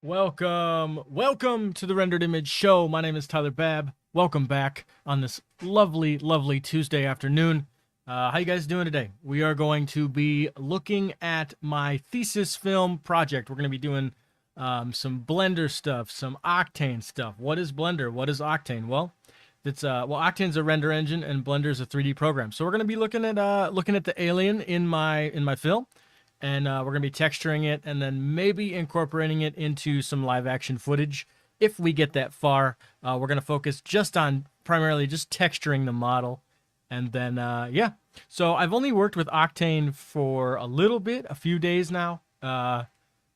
Welcome to the Rendered Image Show. My name is Tyler Babb. Welcome back on this lovely Tuesday afternoon. How you guys doing today? We are going to be looking at my thesis film project. We're going to be doing some Blender stuff, some Octane stuff. What is Blender? What is Octane? Well, Octane's a render engine and Blender's a 3D program. So we're going to be looking at the alien in my film. And we're going to be texturing it and then maybe incorporating it into some live action footage. If we get that far, we're going to focus just on primarily just texturing the model. And then, yeah. So I've only worked with Octane for a little bit, a few days now.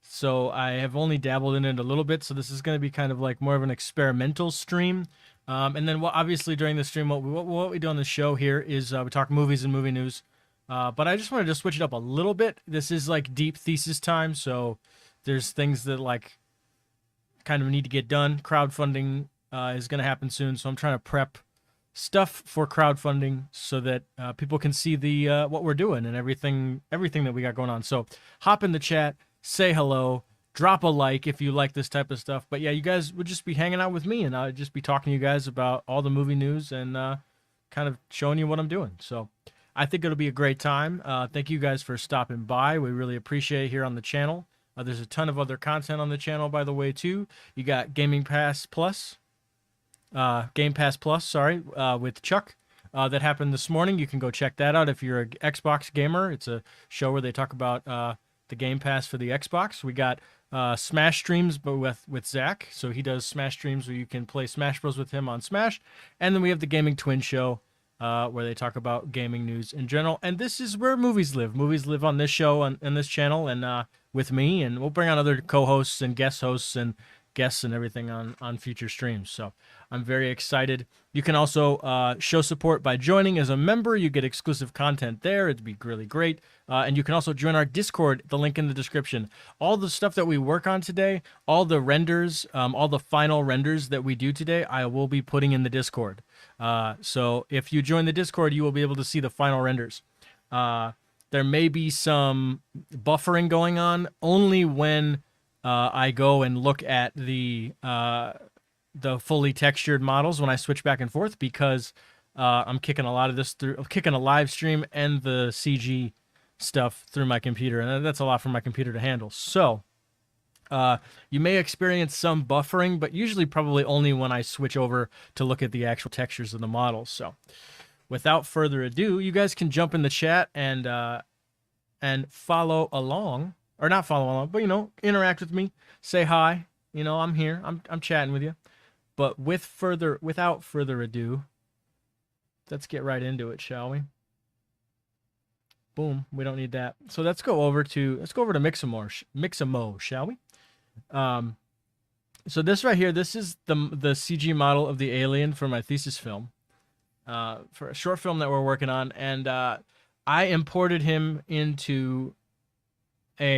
So I have only dabbled in it a little bit. So this is going to be kind of like more of an experimental stream. And then obviously during the stream, what we do on the show here is we talk movies and movie news. But I just wanted to switch it up a little bit. This is like deep thesis time, so there's things that like kind of need to get done. Crowdfunding is going to happen soon, so I'm trying to prep stuff for crowdfunding so that people can see the what we're doing and everything that we got going on. So hop in the chat, say hello, drop a like if you like this type of stuff. But yeah, you guys would just be hanging out with me, and I'd just be talking to you guys about all the movie news and kind of showing you what I'm doing. So I think it'll be a great time. Thank you guys for stopping by. We really appreciate it here on the channel. There's a ton of other content on the channel, by the way, too. You got Game Pass Plus, sorry, with Chuck. That happened this morning. You can go check that out if you're an Xbox gamer. It's a show where they talk about the Game Pass for the Xbox. We got Smash streams, but with Zach. So he does Smash streams where you can play Smash Bros. With him on Smash. And then we have the Gaming Twin Show, where they talk about gaming news in general. And this is where movies live. Movies live on this show, on this channel, and with me. And we'll bring on other co-hosts and guest hosts and guests and everything on future streams. So I'm very excited. You can also show support by joining as a member. You get exclusive content there. It'd be really great. And you can also join our Discord, the link in the description. All the stuff that we work on today, all the renders, all the final renders that we do today, I will be putting in the Discord. So if you join the Discord, you will be able to see the final renders. There may be some buffering going on only when I go and look at the fully textured models when I switch back and forth, because I'm kicking a lot of this through, kicking a live stream and the CG stuff through my computer, and that's a lot for my computer to handle. So you may experience some buffering, but usually probably only when I switch over to look at the actual textures of the models. So without further ado, you guys can jump in the chat and follow along. Or not follow along, but, interact with me. Say hi. I'm here. I'm chatting with you. But without further ado, let's get right into it, shall we? Boom. We don't need that. So let's go over to Mixamo, shall we? So this right here, this is the CG model of the alien for my thesis film. For a short film that we're working on, and I imported him into give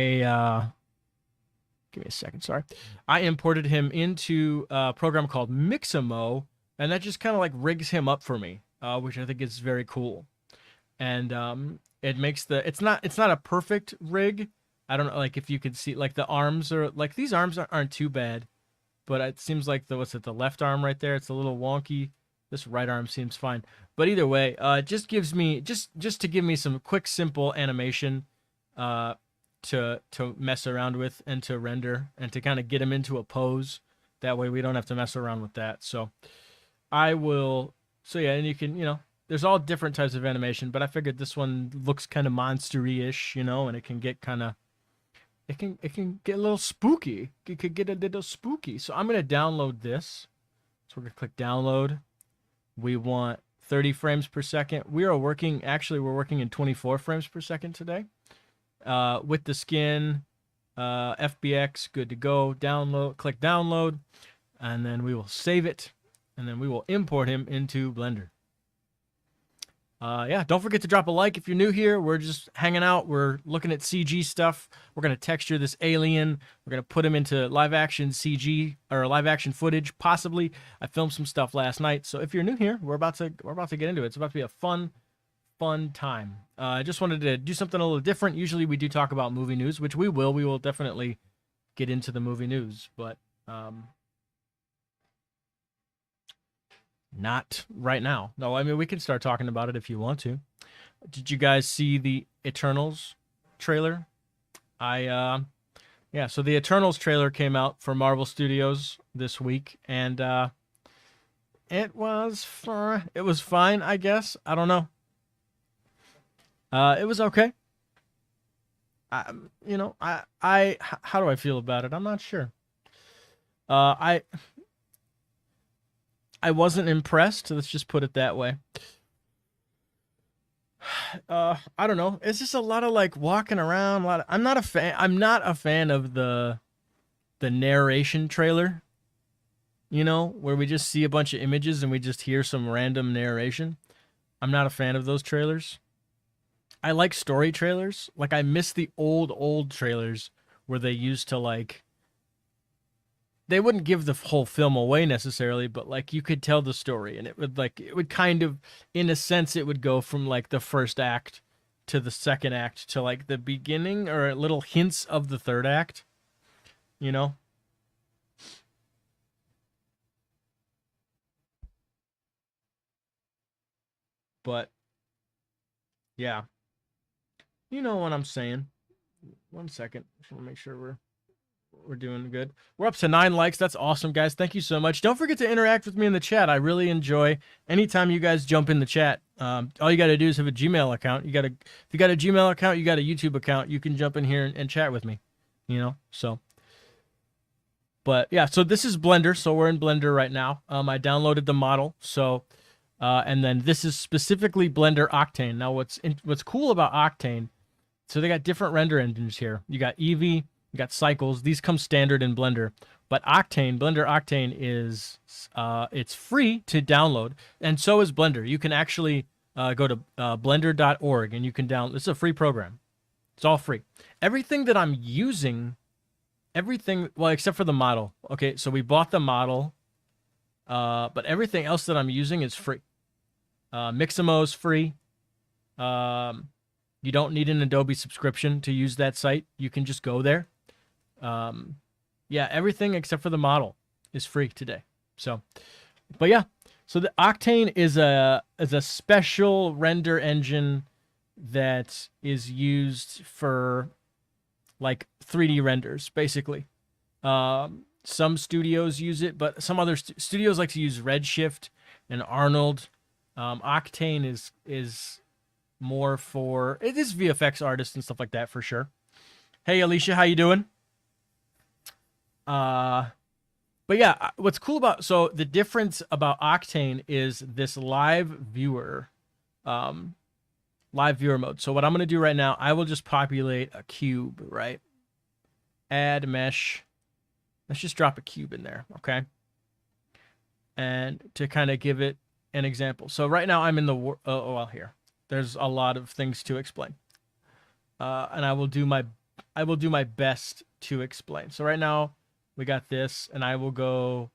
me a second, sorry. I imported him into a program called Mixamo, and that just kind of like rigs him up for me, which I think is very cool. And it makes it's not a perfect rig. I don't know, like if you could see, like the arms are like, these arms aren't too bad, but it seems like the left arm right there, it's a little wonky. This right arm seems fine, but either way, it just gives me just to give me some quick, simple animation, to mess around with and to render and to kind of get him into a pose. That way we don't have to mess around with that. So yeah, and you can, there's all different types of animation, but I figured this one looks kind of monstery-ish, and it can get kind of, it can get a little spooky. It could get a little spooky. So I'm going to download this. So we're going to click download. We want 30 frames per second. We're working in 24 frames per second today. With the skin, FBX, good to go. Download, click download, and then we will save it, and then we will import him into Blender. Yeah, don't forget to drop a like if you're new here. We're just hanging out. We're looking at CG stuff. We're going to texture this alien. We're going to put him into live action CG or live action footage, possibly. I filmed some stuff last night. So if you're new here, we're about to get into it. It's about to be a fun time. I just wanted to do something a little different. Usually we do talk about movie news, which we will definitely get into the movie news, but not right now. No, I mean, we can start talking about it if you want to. Did you guys see the Eternals trailer? Yeah, so the Eternals trailer came out for Marvel Studios this week, and it was fine, I guess. I don't know. It was okay. How do I feel about it? I'm not sure. Uh, I I wasn't impressed. Let's just put it that way. I don't know. It's just a lot of like walking around. I'm not a fan. I'm not a fan of the narration trailer. You know, where we just see a bunch of images and we just hear some random narration. I'm not a fan of those trailers. I like story trailers. Like I miss the old trailers where they used to like they wouldn't give the whole film away necessarily, but like you could tell the story and it would kind of in a sense it would go from like the first act to the second act to like the beginning or little hints of the third act, you know? But yeah, you know what I'm saying. 1 second. Just want to make sure we're doing good. We're up to 9 likes. That's awesome, guys. Thank you so much. Don't forget to interact with me in the chat. I really enjoy anytime you guys jump in the chat. All you got to do is have a Gmail account. If you got a Gmail account, you got a YouTube account. You can jump in here and chat with me. You know, so. But yeah, so this is Blender. So we're in Blender right now. I downloaded the model. So, and then this is specifically Blender Octane. Now, what's cool about Octane? So they got different render engines here. You got Eevee, you got Cycles. These come standard in Blender. But Blender Octane is it's free to download, and so is Blender. You can actually go to blender.org and you can download. It's a free program. It's all free. Everything that I'm using, well, except for the model. Okay, so we bought the model, but everything else that I'm using is free. Mixamo is free. You don't need an Adobe subscription to use that site. You can just go there. Yeah, everything except for the model is free today. So, but yeah, so the Octane is a special render engine that is used for like 3D renders, basically. Some studios use it, but some other studios like to use Redshift and Arnold. Octane is more for it is VFX artists and stuff like that for sure. Hey Alicia, how you doing? But yeah, what's cool about the difference about Octane is this live viewer mode. So what I'm gonna do right now, I will just populate a cube, right? Add mesh. Let's just drop a cube in there, okay? And to kind of give it an example. So right now I'm in the here. There's a lot of things to explain, and I will do my best to explain. So right now we got this, and I will go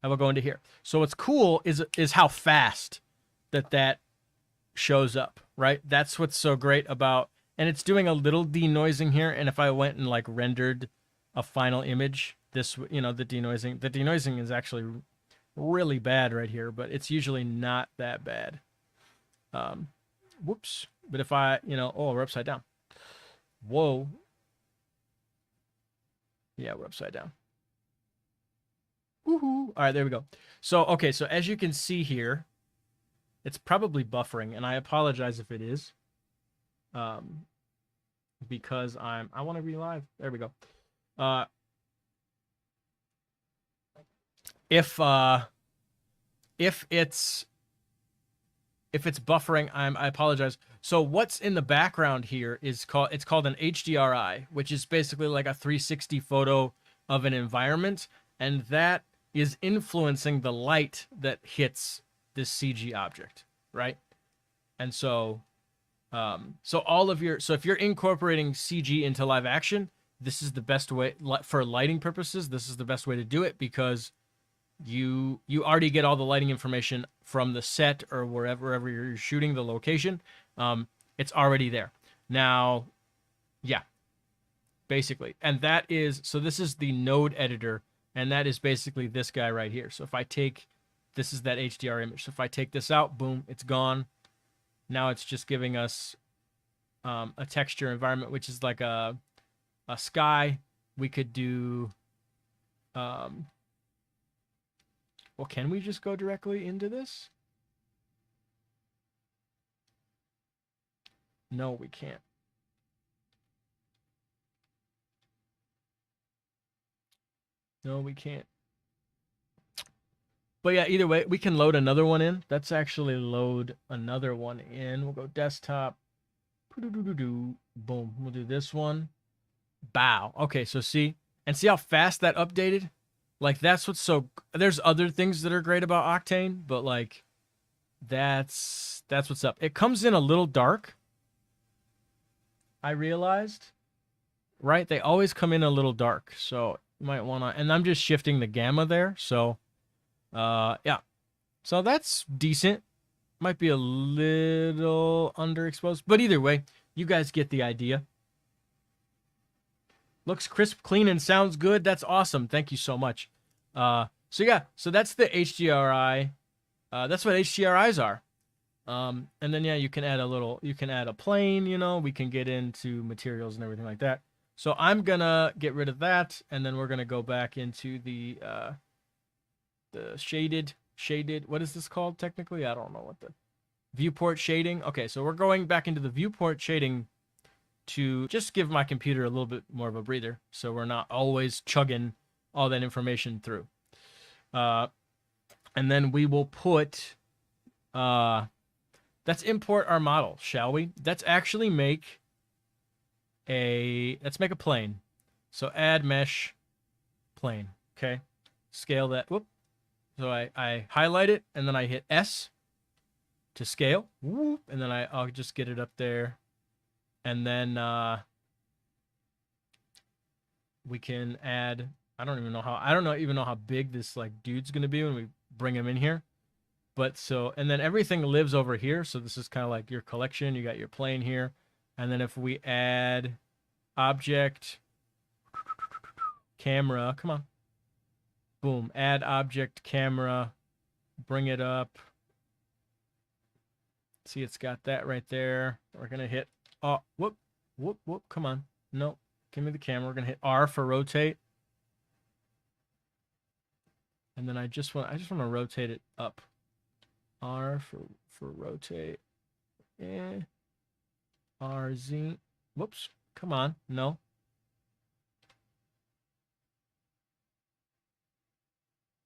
into here. So what's cool is how fast that shows up, right? That's what's so great about, and it's doing a little denoising here. And if I went and like rendered a final image, the denoising is actually really bad right here, but it's usually not that bad. Whoops. But if I, we're upside down. Whoa. Yeah, we're upside down. Woohoo. All right, there we go. So, okay, so as you can see here, it's probably buffering, and I apologize if it is. Because I want to be live. There we go. If it's buffering, I apologize. So what's in the background here is called an HDRI, which is basically like a 360 photo of an environment, and that is influencing the light that hits this CG object, right? And so if you're incorporating CG into live action, this is the best way for lighting purposes. This is the best way to do it because you already get all the lighting information from the set or wherever you're shooting the location. It's already there. Now, yeah. basically. And that is, so this is the node editor, and that is basically this guy right here. So if I take, this is that HDR image. So if I take this out, boom, it's gone. Now it's just giving us a texture environment, which is like a sky. We could do, well, can we just go directly into this? No, we can't. No, we can't. But yeah, either way, we can load another one in. Let's actually load another one in. We'll go desktop. Boom. We'll do this one. Bow. Okay, so see? And see how fast that updated? Like, that's what's so... There's other things that are great about Octane, but, like, that's what's up. It comes in a little dark, I realized. Right? They always come in a little dark, so you might want to... And I'm just shifting the gamma there, so... yeah. So that's decent. Might be a little underexposed, but either way, you guys get the idea. Looks crisp, clean, and sounds good. That's awesome. Thank you so much. So yeah, so that's the HDRI. That's what HDRIs are. And then yeah, you can add a plane, you know, we can get into materials and everything like that. So I'm gonna get rid of that, and then we're gonna go back into the shaded, what is this called technically? I don't know what the viewport shading. Okay, so we're going back into the viewport shading to just give my computer a little bit more of a breather, so we're not always chugging all that information through. And then we will put, let's import our model, shall we? Let's actually make let's make a plane. So add mesh plane, okay? Scale that, whoop. So I highlight it, and then I hit S to scale, whoop, and then I'll just get it up there. And then we can add, I don't even know how big this like dude's gonna be when we bring him in here. But so, and then everything lives over here. So this is kind of like your collection. You got your plane here. And then if we add object, camera, come on. Boom, add object, camera, bring it up. See, it's got that right there. We're going to hit, oh, whoop, come on. No, give me the camera. We're going to hit R for rotate. And then I just want to rotate it up. R for rotate. RZ. Whoops. Come on. No.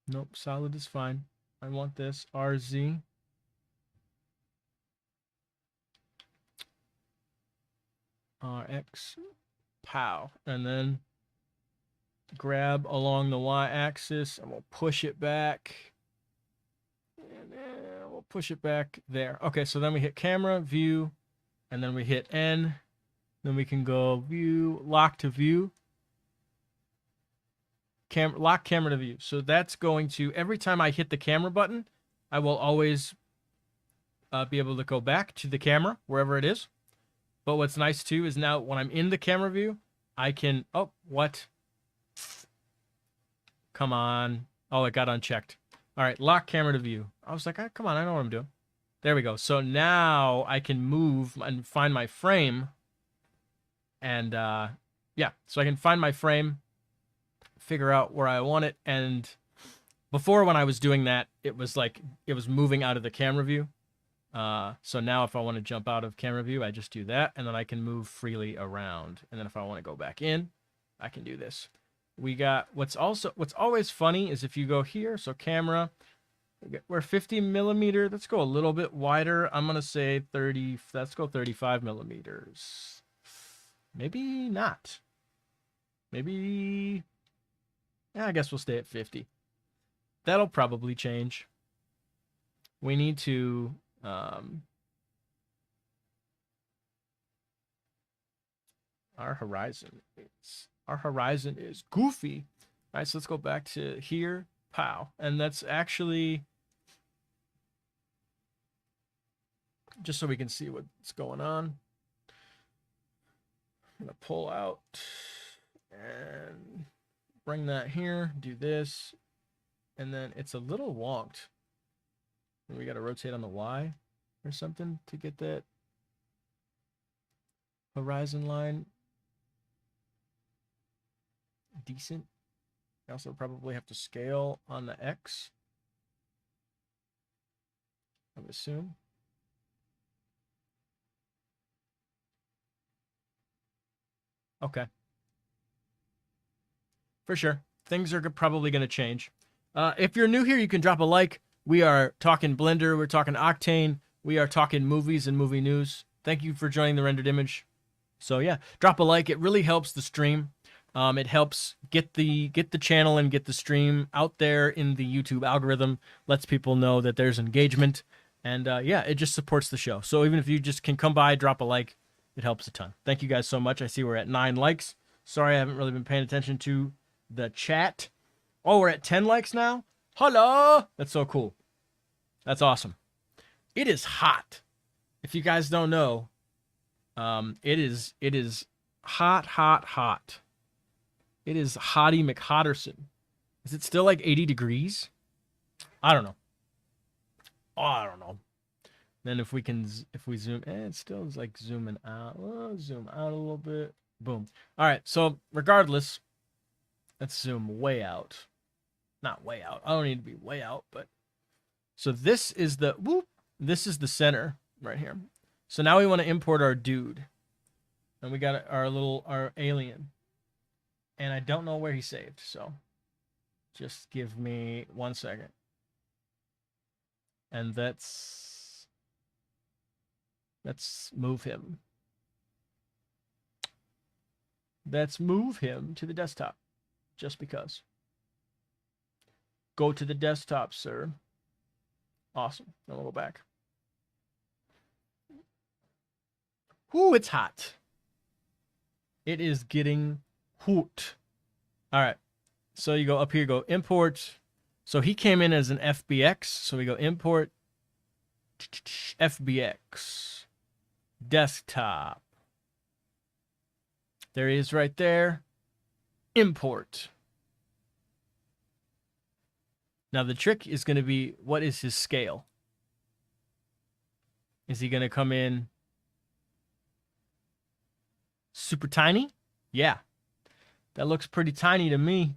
Nope. Solid is fine. I want this. RZ. RX. Pow. And then grab along the y-axis, and we'll push it back. And then we'll push it back there. Okay, so then we hit camera, view, and then we hit N. Then we can go view, lock to view. Lock camera to view. So that's going to, every time I hit the camera button, I will always be able to go back to the camera, wherever it is. But what's nice too is now when I'm in the camera view, I can, oh, what? Come on. Oh, it got unchecked. All right, lock camera to view. I was like, oh, come on, I know what I'm doing. There we go. So now I can move and find my frame. And yeah, so I can find my frame, figure out where I want it. And before when I was doing that, it was like, it was moving out of the camera view. So now if I want to jump out of camera view, I just do that. And then I can move freely around. And then if I want to go back in, I can do this. We got, what's always funny is if you go here, so camera, we're 50 millimeter. Let's go a little bit wider. I'm going to say 30, let's go 35 millimeters. Maybe not. Maybe, yeah, I guess we'll stay at 50. That'll probably change. We need to, our horizon is goofy. All right, so let's go back to here. Pow. And that's actually just so we can see what's going on. I'm going to pull out And bring that here, do this, and then it's a little wonked. And we got to rotate on the Y or something to get that horizon line decent. I also probably have to scale on the X, I would assume. Okay. For sure. Things are probably going to change. If you're new here, you can drop a like. We are talking Blender. We're talking Octane. We are talking movies and movie news. Thank you for joining the rendered image. So yeah, drop a like. It really helps the stream. It helps get the channel and get the stream out there in the YouTube algorithm. Lets people know that there's engagement. And yeah, it just supports the show. So even if you just can come by, drop a like, it helps a ton. Thank you guys so much. I see we're at 9 likes. Sorry, I haven't really been paying attention to the chat. Oh, we're at 10 likes now? Hello! That's so cool. That's awesome. It is hot. If you guys don't know, it is hot, hot, hot. It is Hottie McHotterson. Is it still like 80 degrees? I don't know. Oh, I don't know. Then if we zoom, it still is like zooming out. Oh, zoom out a little bit. Boom. All right. So regardless, let's zoom way out. Not way out. I don't need to be way out, but so this is the this is the center right here. So now we want to import our dude. And we got our alien. And I don't know where he saved, so just give me 1 second. And let's move him. Let's move him to the desktop, just because. Go to the desktop, sir. Awesome. Then we'll go back. Ooh, it's hot. It is getting hot. All right. So you go up here, go import. So he came in as an FBX. So we go import FBX. Desktop. There he is right there. Import. Now the trick is going to be, what is his scale? Is he going to come in super tiny? Yeah. That looks pretty tiny to me.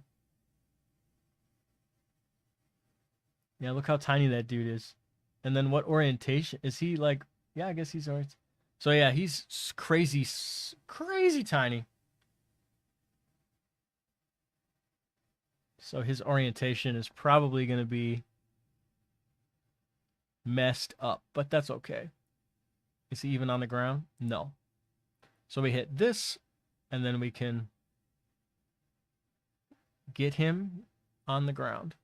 Yeah, look how tiny that dude is. And then what orientation? Is he like, yeah, I guess he's oriented. So yeah, he's crazy tiny. So his orientation is probably going to be messed up, but that's okay. Is he even on the ground? No. So we hit this, and then we can get him on the ground.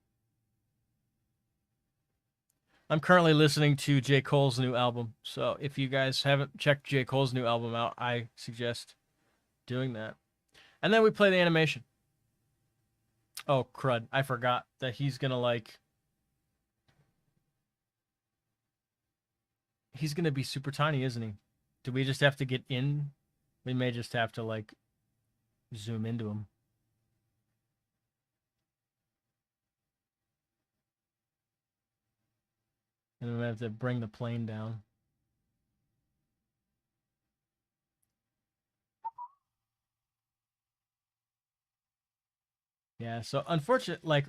I'm currently listening to J. Cole's new album, so if you guys haven't checked J. Cole's new album out, I suggest doing that. And then we play the animation. Oh, crud. I forgot that he's going to, like... He's going to be super tiny, isn't he? Do we just have to get in? We may just have to, like, zoom into him. And we have to bring the plane down. Yeah, so unfortunately, like,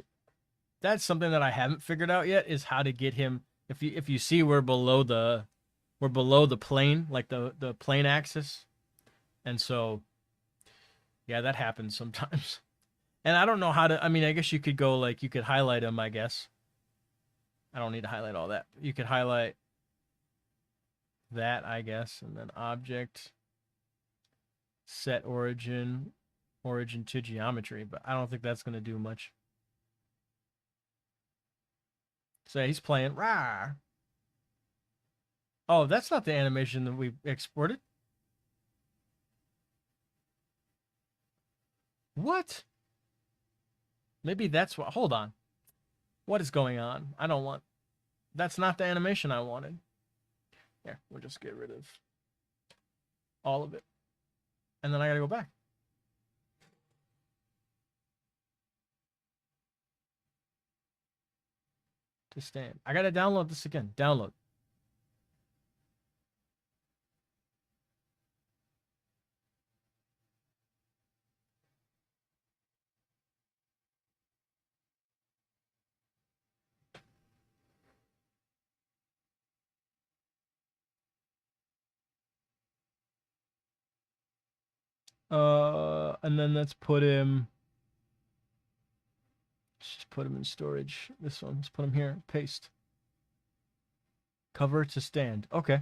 that's something that I haven't figured out yet, is how to get him. If you see, we're below the plane, like the plane axis. And so yeah, that happens sometimes. And I don't know how to, I mean, I guess you could go, like, you could highlight him, I guess. I don't need to highlight all that. You could highlight that, I guess, and then object, set origin to geometry, but I don't think that's going to do much. So yeah, he's playing. Rah! Oh, that's not the animation that we exported. What? Maybe that's what, hold on. What is going on? I don't want, that's not the animation I wanted. Here, we'll just get rid of all of it. And then I gotta go back. to stand. I gotta download this again. Download. And then let's put him. Let's just put him in storage. This one. Let's put him here. Paste. Cover to stand. Okay.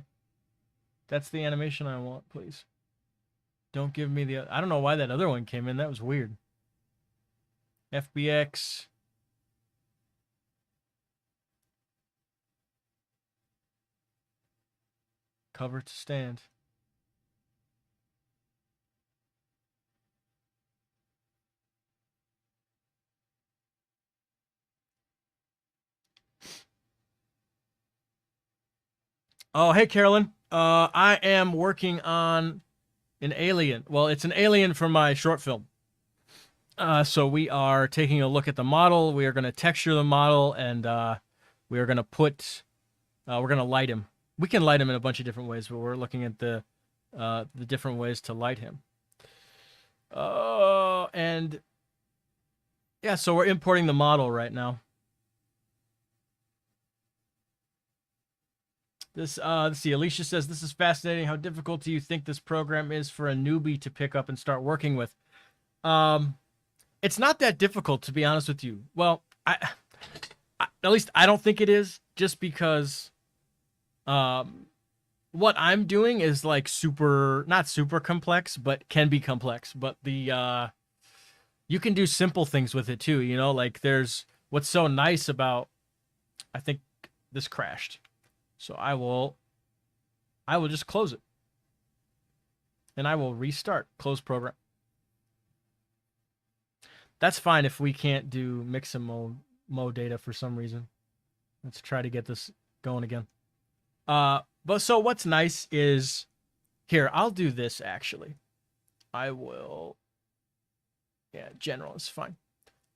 That's the animation I want, please. Don't give me the... I don't know why that other one came in. That was weird. FBX. Cover to stand. Oh, hey, Carolyn. I am working on an alien. Well, it's an alien from my short film. So we are taking a look at the model. We are going to texture the model, and we are going to put... we're going to light him. We can light him in a bunch of different ways, but we're looking at the different ways to light him. And... yeah, so we're importing the model right now. Let's see. Alicia says, this is fascinating. How difficult do you think this program is for a newbie to pick up and start working with? It's not that difficult, to be honest with you. Well, at least I don't think it is, just because what I'm doing is like not super complex, but can be complex. But you can do simple things with it too, you know, like there's what's so nice about, I think this crashed. So I will just close it. And I will restart, close program. That's fine if we can't do mix and mode data for some reason. Let's try to get this going again. But so what's nice is, here, I'll do this actually. I will, yeah, general is fine.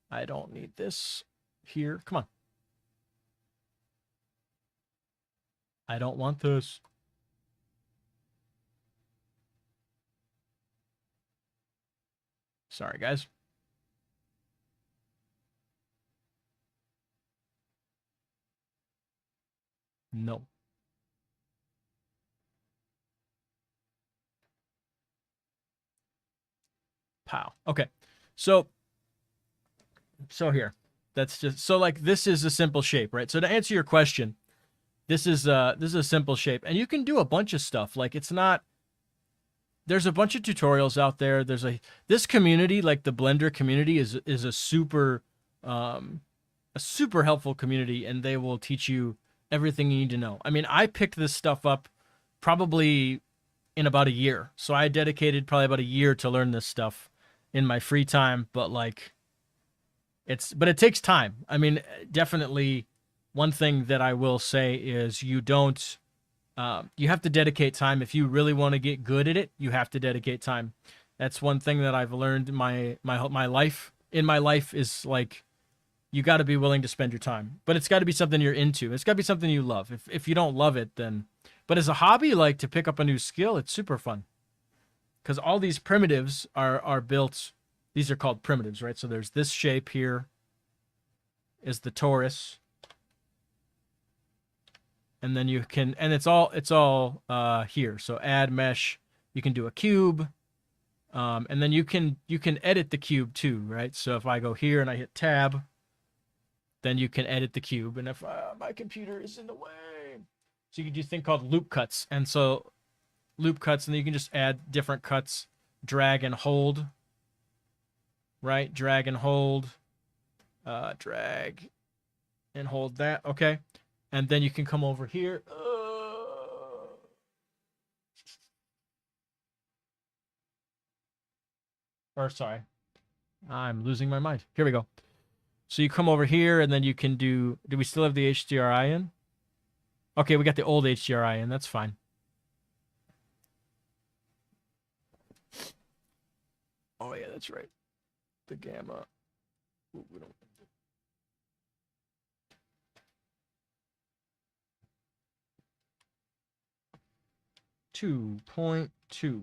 I don't need this here. Come on. I don't want this. Sorry, guys. No. Pow. Okay. So here. That's just, so like this is a simple shape, right? So to answer your question, this is a simple shape, and you can do a bunch of stuff. Like it's not, there's a bunch of tutorials out there. There's this community, like the Blender community, is a super helpful community, and they will teach you everything you need to know. I mean, I picked this stuff up probably in about a year. So I dedicated probably about a year to learn this stuff in my free time, but like but it takes time. I mean, definitely one thing that I will say is you have to dedicate time. If you really want to get good at it, you have to dedicate time. That's one thing that I've learned in my life. In my life is like, you got to be willing to spend your time, but it's got to be something you're into. It's got to be something you love. If you don't love it, then, but as a hobby, like to pick up a new skill, it's super fun. Because all these primitives are built, these are called primitives, right? So there's this shape here is the torus. And then you can, and it's all here. So add mesh, you can do a cube. And then you can edit the cube too, right? So if I go here and I hit tab, then you can edit the cube. And if my computer is in the way, so you can do a thing called loop cuts. And so loop cuts, and then you can just add different cuts, drag and hold, right? Drag and hold, drag and hold that. Okay. And then you can come over here. Or sorry, I'm losing my mind. Here we go. So you come over here, and then you can do we still have the HDRI in? Okay, we got the old HDRI in. That's fine. Oh, yeah, that's right. The gamma. Ooh, we don't. 2.2.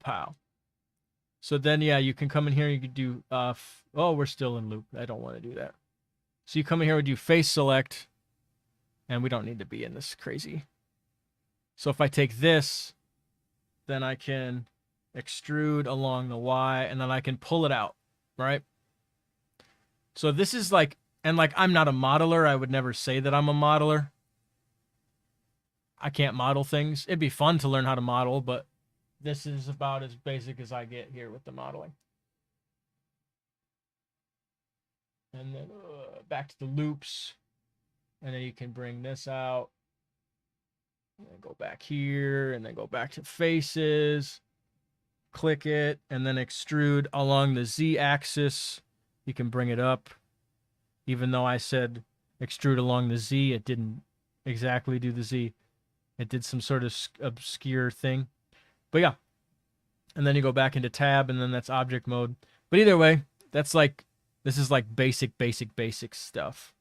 Pow. So then, yeah, you can come in here. You could do, oh, we're still in loop. I don't want to do that. So you come in here and do face select, and we don't need to be in this crazy. So if I take this, then I can extrude along the Y, and then I can pull it out, right? So this is like, and like, I'm not a modeler. I would never say that I'm a modeler. I can't model things. It'd be fun to learn how to model, but this is about as basic as I get here with the modeling. And then back to the loops. And then you can bring this out. And then go back here, and then go back to faces. Click it, and then extrude along the Z-axis. You can bring it up. Even though I said extrude along the Z, it didn't exactly do the Z. It did some sort of obscure thing. But yeah. And then you go back into tab, and then that's object mode. But either way, that's like, this is like basic stuff.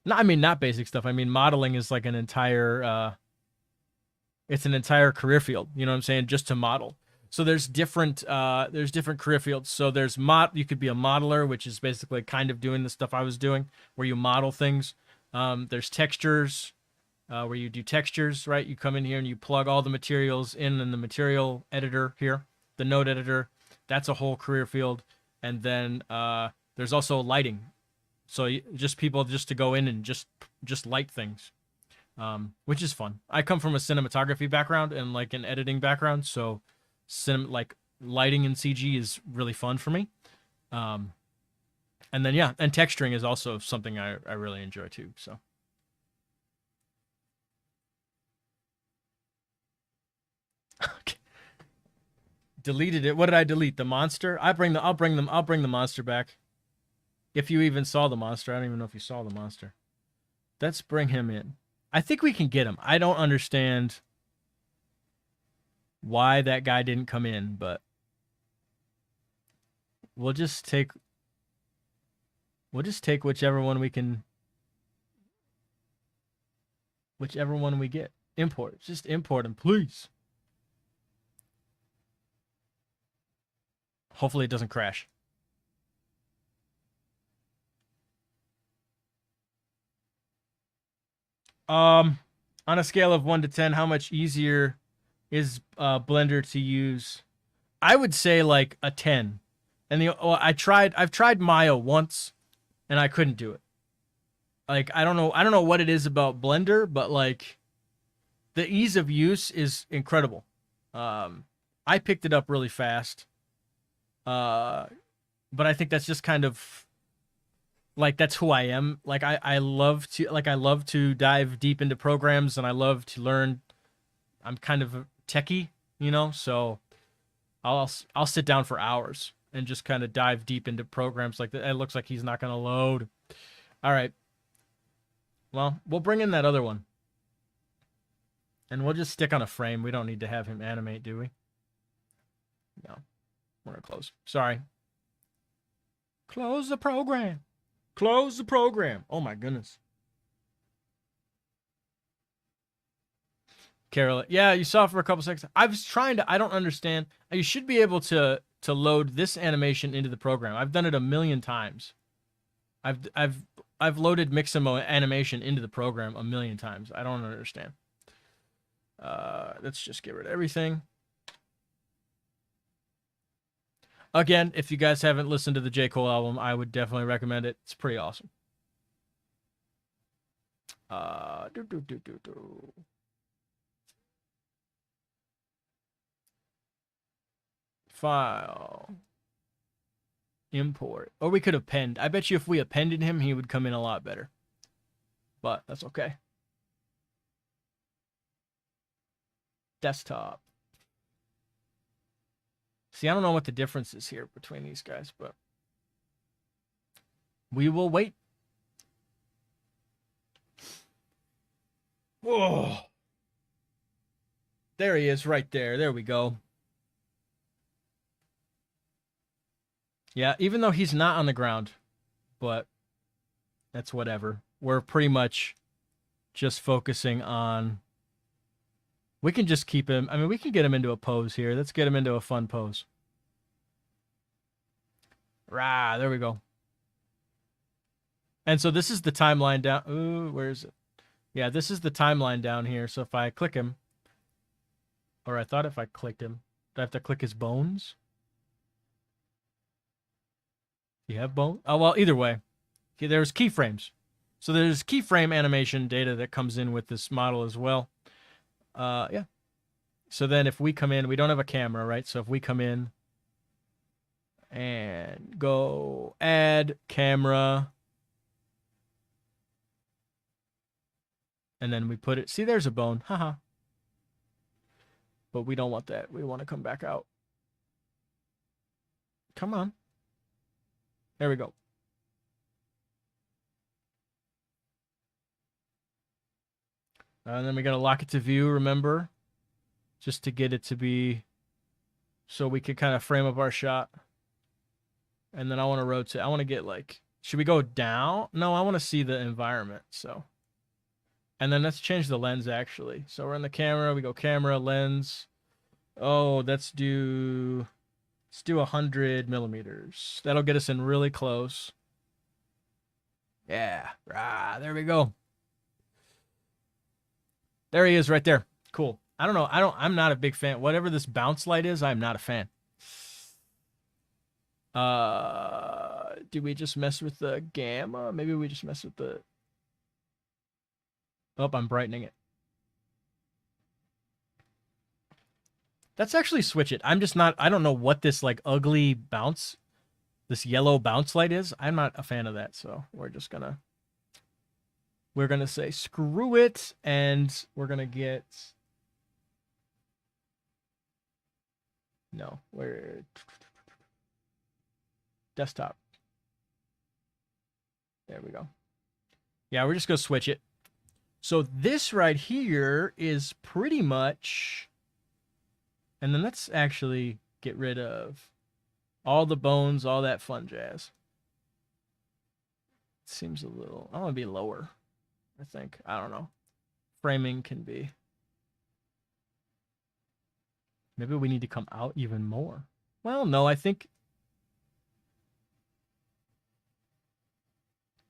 No, I mean, not basic stuff. I mean, modeling is like an entire, it's an entire career field. You know what I'm saying? Just to model. So there's different career fields. So there's you could be a modeler, which is basically kind of doing the stuff I was doing, where you model things. There's textures, where you do textures, right? You come in here and you plug all the materials in the material editor here, the node editor. That's a whole career field. And then there's also lighting. So just people just to go in and just light things, which is fun. I come from a cinematography background and like an editing background, so like lighting in CG is really fun for me. And then yeah, and texturing is also something I really enjoy too. So. Okay. Deleted it. What did I delete? The monster? I'll bring the monster back. If you even saw the monster. I don't even know if you saw the monster. Let's bring him in. I think we can get him. I don't understand why that guy didn't come in, but we'll just take whichever one we can, whichever one we get. Import. Just import him, please. Hopefully it doesn't crash. On a scale of 1 to 10, how much easier is Blender to use? I would say like a 10. And I've tried Maya once, and I couldn't do it. Like I don't know what it is about Blender, but like the ease of use is incredible. I picked it up really fast. But I think that's just kind of like, that's who I am. Like I love to dive deep into programs, and I love to learn. I'm kind of a techie, you know, so I'll sit down for hours and just kind of dive deep into programs like that. It looks like he's not going to load. All right. Well, we'll bring in that other one. And we'll just stick on a frame. We don't need to have him animate, do we? No. We're going to close. Sorry. Close the program. Close the program. Oh, my goodness. Carol, yeah, you saw it for a couple seconds. I was trying to, I don't understand. You should be able to load this animation into the program. I've done it a million times. I've loaded Mixamo animation into the program a million times. I don't understand. Let's just get rid of everything. Again, if you guys haven't listened to the J. Cole album, I would definitely recommend it. It's pretty awesome. File. Import. Or we could append. I bet you if we appended him, he would come in a lot better. But that's okay. Desktop. See, I don't know what the difference is here between these guys, but we will wait. Whoa. There he is right there. There we go. Yeah, even though he's not on the ground, but that's whatever. We're pretty much just focusing on We can just keep him. I mean, we can get him into a pose here. Let's get him into a fun pose. Rah, there we go. And so this is the timeline down. Ooh, where is it? Yeah, this is the timeline down here. So if I click him, or I thought if I clicked him, do I have to click his bones? Do you have bone? Oh, well, either way. Okay, there's keyframes. So there's keyframe animation data that comes in with this model as well. Yeah. So then if we come in, we don't have a camera, right? So if we come in and go add camera, and then we put it, see, there's a bone, haha. But we don't want that. We want to come back out. Come on. There we go. And then we got to lock it to view, remember? Just to get it to be so we could kind of frame up our shot. And then I want to rotate. I want to get like, should we go down? No, I want to see the environment. So, and then let's change the lens actually. So we're in the camera. We go camera, lens. Oh, let's do 100 millimeters. That'll get us in really close. Yeah. Rah, there we go. There he is right there. Cool. I don't know. I'm not a big fan. Whatever this bounce light is, I'm not a fan. Do we just mess with the gamma? Maybe we just mess with the... Oh, I'm brightening it. Let's actually switch it. I'm just not... I don't know what this, like, ugly bounce... This yellow bounce light is. I'm not a fan of that, so we're just gonna... We're gonna say screw it, and we're gonna get... No, we're... Desktop. There we go. Yeah, we're just gonna switch it. So this right here is pretty much... And then let's actually get rid of all the bones, all that fun jazz. It seems a little... I want to be lower, I think. I don't know. Framing can be... Maybe we need to come out even more. Well, no, I think...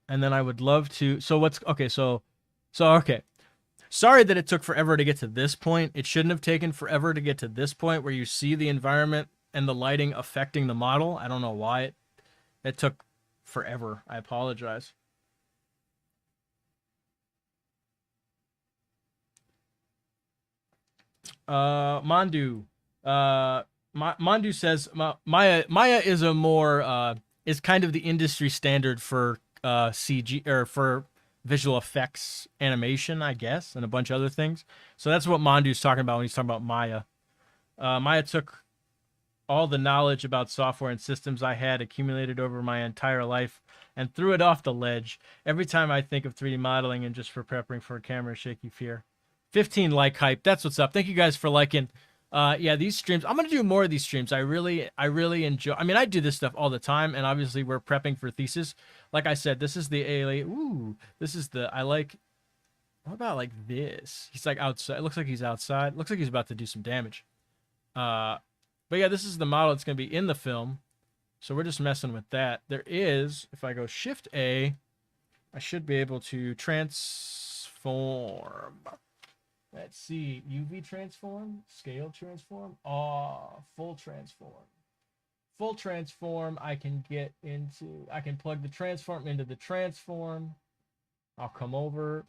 And then I would love to... So what's... Okay, so okay. Sorry that it took forever to get to this point. It shouldn't have taken forever to get to this point where you see the environment and the lighting affecting the model. I don't know why it took forever. I apologize. Mandu. Mandu says Maya is a more is kind of the industry standard for CG or for visual effects animation, I guess, and a bunch of other things. So that's what Mandu's talking about when he's talking about Maya. Maya took all the knowledge about software and systems I had accumulated over my entire life and threw it off the ledge. Every time I think of 3D modeling and just for preparing for a camera, shaky fear. 15 like hype. That's what's up. Thank you guys for liking. Yeah, these streams. I'm gonna do more of these streams. I really enjoy. I mean, I do this stuff all the time, and obviously we're prepping for thesis. Like I said, this is the alien. Ooh, this is the. I like. What about like this? He's like outside. It looks like he's outside. Looks like he's about to do some damage. But yeah, this is the model that's gonna be in the film. So we're just messing with that. There is, if I go Shift A, I should be able to transform. Let's see, UV transform, scale transform, full transform. Full transform, I can plug the transform into the transform. I'll come over.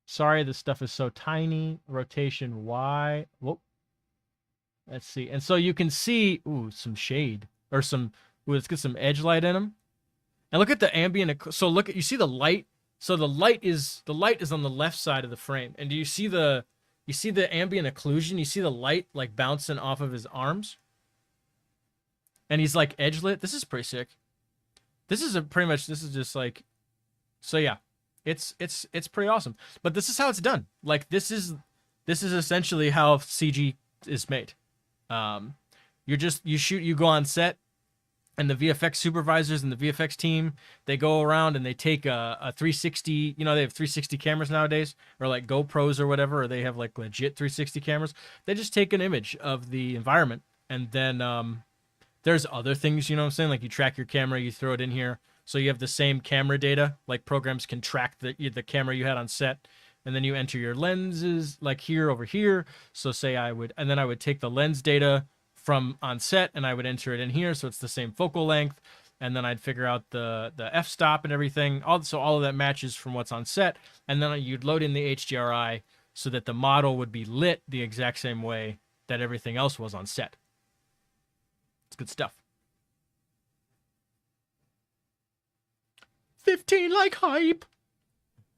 Sorry, this stuff is so tiny. Rotation Y. Whoop. Let's see. And so you can see, ooh, some shade. Or some, ooh, let's get some edge light in them. And look at the ambient, so look at, you see the light? So the light is on the left side of the frame. And do you see the ambient occlusion? You see the light like bouncing off of his arms? And he's like edge lit. This is pretty sick. This is just like, so yeah, it's pretty awesome. But this is how it's done. Like this is essentially how CG is made. You go on set and the VFX supervisors and the VFX team, they go around and they take a 360, you know, they have 360 cameras nowadays, or like GoPros or whatever, or they have like legit 360 cameras. They just take an image of the environment, and then there's other things, you know what I'm saying? Like you track your camera, you throw it in here, so you have the same camera data. Like programs can track the camera you had on set, and then you enter your lenses like here over here. So say I would take the lens data from on set and I would enter it in here, so it's the same focal length, and then I'd figure out the f-stop and everything. So all of that matches from what's on set, and then you'd load in the HDRI so that the model would be lit the exact same way that everything else was on set. It's good stuff. 15 like hype.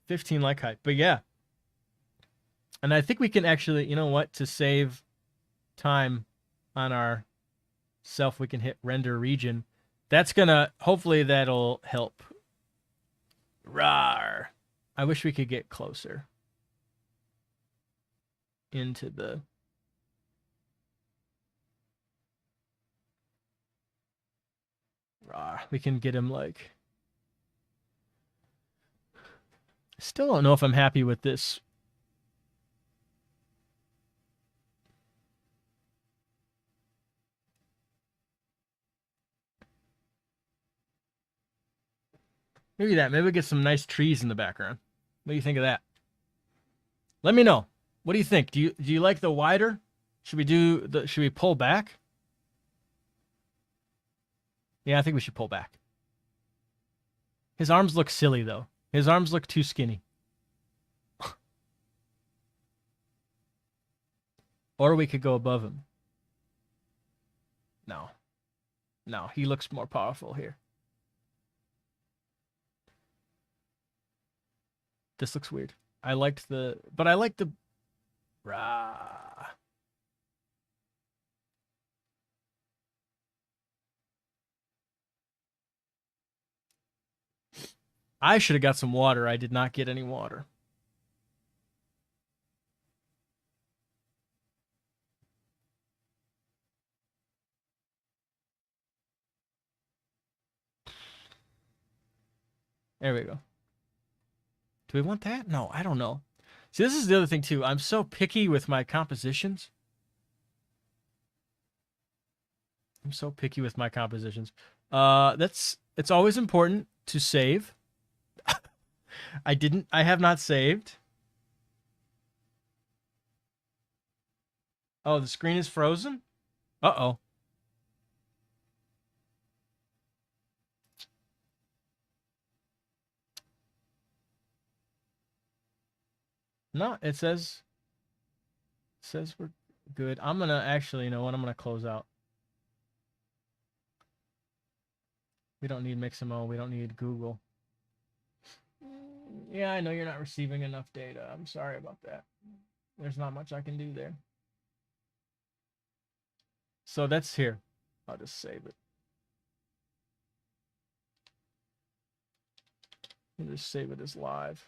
15 like hype. But yeah. And I think we can actually, you know what, to save time on our self, we can hit render region. That's gonna, hopefully that'll help. Rawr. I wish we could get closer into the... Rawr. We can get him like... Still don't know if I'm happy with this. Maybe that. Maybe we get some nice trees in the background. What do you think of that? Let me know. What do you think? Do you like the wider? Should we pull back? Yeah, I think we should pull back. His arms look silly though. His arms look too skinny. Or we could go above him. No. No, he looks more powerful here. This looks weird. I like the... Rah. I should have got some water. I did not get any water. There we go. Do we want that? No, I don't know. See, this is the other thing, too. I'm so picky with my compositions. It's always important to save. I have not saved. Oh, the screen is frozen? Uh-oh. No, it says we're good. I'm gonna actually, you know what? I'm gonna close out. We don't need Mixamo. We don't need Google. Yeah, I know you're not receiving enough data. I'm sorry about that. There's not much I can do there. So that's here. I'll just save it. I'll just save it as live.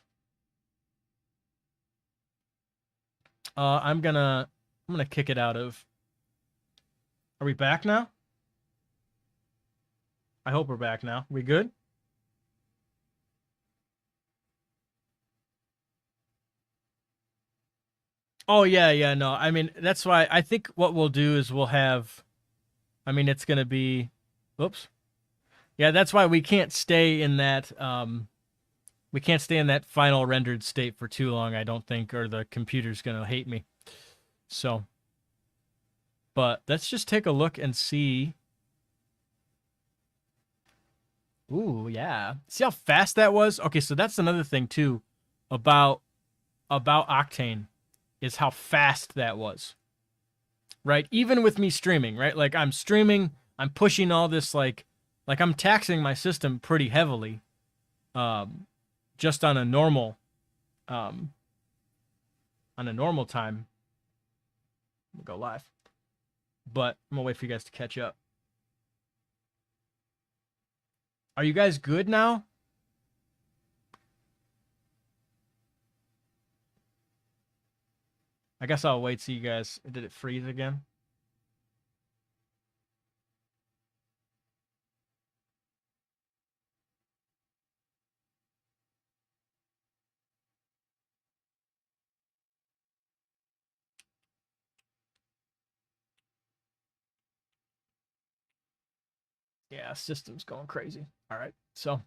I'm gonna kick it out of... Are we back now? I hope we're back now. We good? Oh, yeah, no. I mean, that's why I think what we'll do is we'll have... I mean, it's gonna be... Oops. Yeah, that's why we can't stay in that... We can't stay in that final rendered state for too long, I don't think, or the computer's gonna hate me. So... But let's just take a look and see... Ooh, yeah. See how fast that was? Okay, so that's another thing, too, about Octane, is how fast that was. Right? Even with me streaming, right? Like, I'm streaming, I'm pushing all this, like I'm taxing my system pretty heavily, just on a normal time. We'll go live. But I'm gonna wait for you guys to catch up. Are you guys good now? I guess I'll wait. See you guys. Did it freeze again? Yeah, system's going crazy. All right, so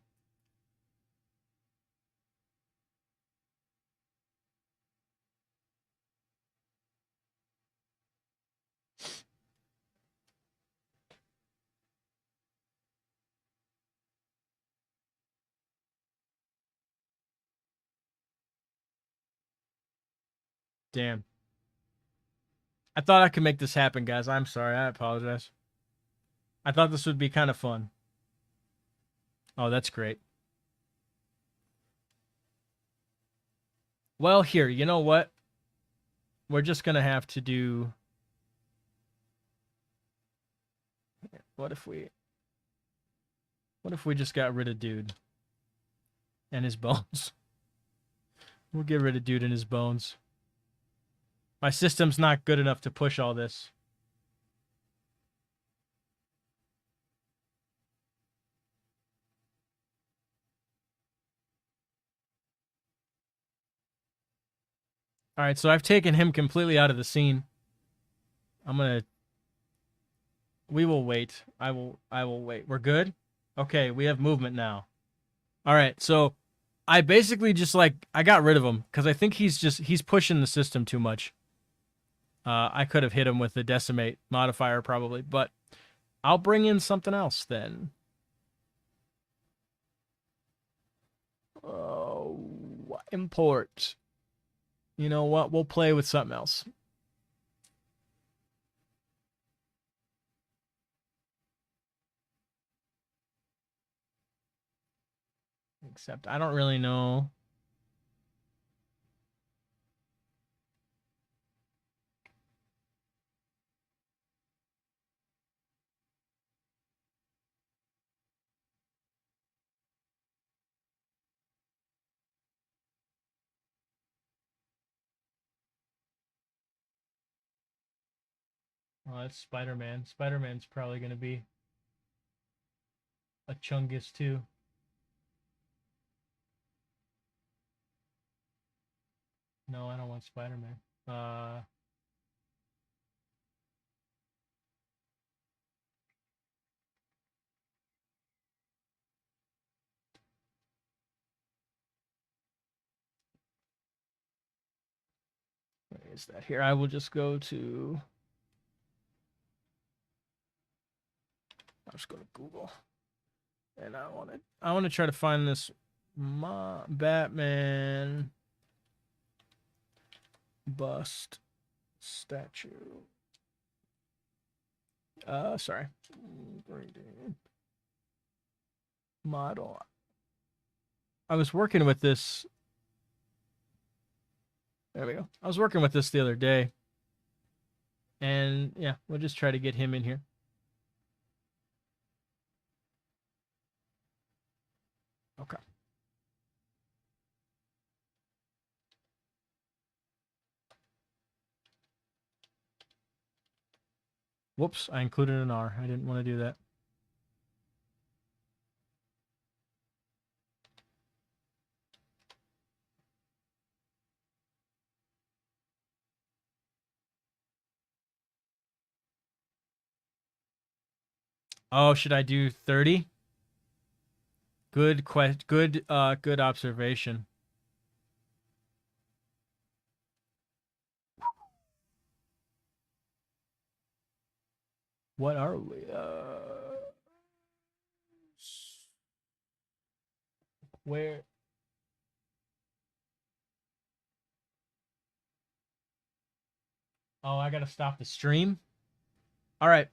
damn. I thought I could make this happen, guys. I'm sorry. I apologize. I thought this would be kind of fun. Oh, that's great. Well, here, you know what? We're just gonna have to do. What if we? What if we just got rid of dude and his bones? We'll get rid of dude and his bones. My system's not good enough to push all this. All right, so I've taken him completely out of the scene. I'm gonna. We will wait. I will wait. We're good? Okay, we have movement now. All right, so I basically just like I got rid of him because I think he's pushing the system too much. I could have hit him with the decimate modifier probably, but I'll bring in something else then. Oh, import. You know what? We'll play with something else. Except I don't really know. Oh, that's Spider-Man. Spider-Man's probably going to be a Chungus too. No, I don't want Spider-Man. Where is that here? I will just go to. I'll just go to Google, and I want to try to find this Batman bust statue. Sorry. Model. I was working with this. There we go. I was working with this the other day. And yeah, we'll just try to get him in here. Okay. Whoops, I included an R. I didn't want to do that. Oh, should I do 30? Good observation. What are we? Where? Oh, I gotta stop the stream. All right.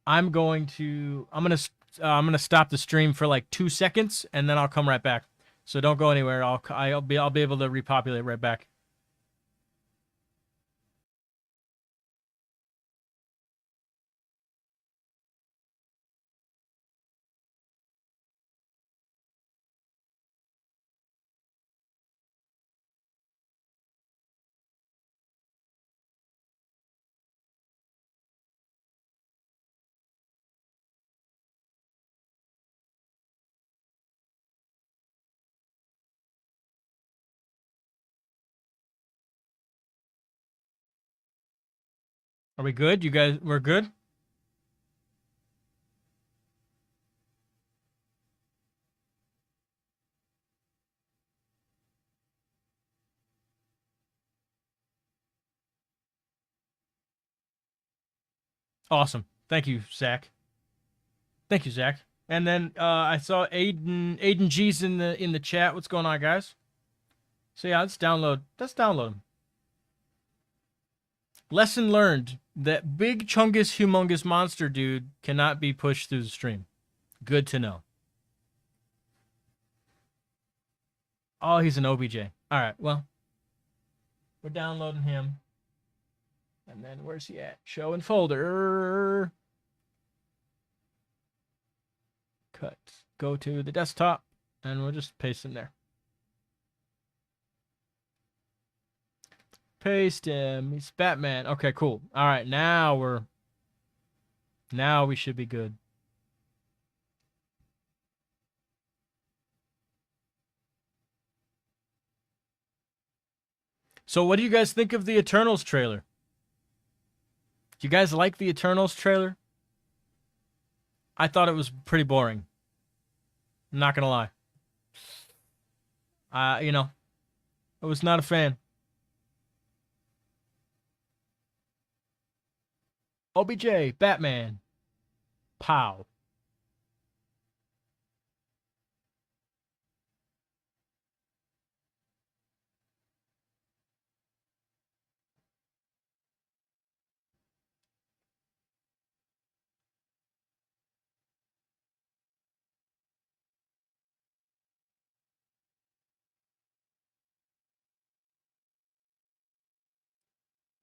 I'm gonna stop the stream for like 2 seconds, and then I'll come right back. So don't go anywhere. I'll be able to repopulate right back. Are we good? You guys, we're good? Awesome. Thank you, Zach. Thank you, Zach. And then I saw Aiden G's in the chat. What's going on, guys? So yeah, let's download. Let's download them. Lesson learned: that big chungus humongous monster dude cannot be pushed through the stream. Good to know. Oh, he's an OBJ. All right. Well, we're downloading him. And then where's he at? Show and folder. Cut. Go to the desktop, and we'll just paste him there. Paste him. He's Batman. Okay, cool. All right, now we should be good. So what do you guys think of the Eternals trailer? Do you guys like the Eternals trailer? I thought it was pretty boring. I'm not gonna lie. You know, I was not a fan. OBJ, Batman. Pow.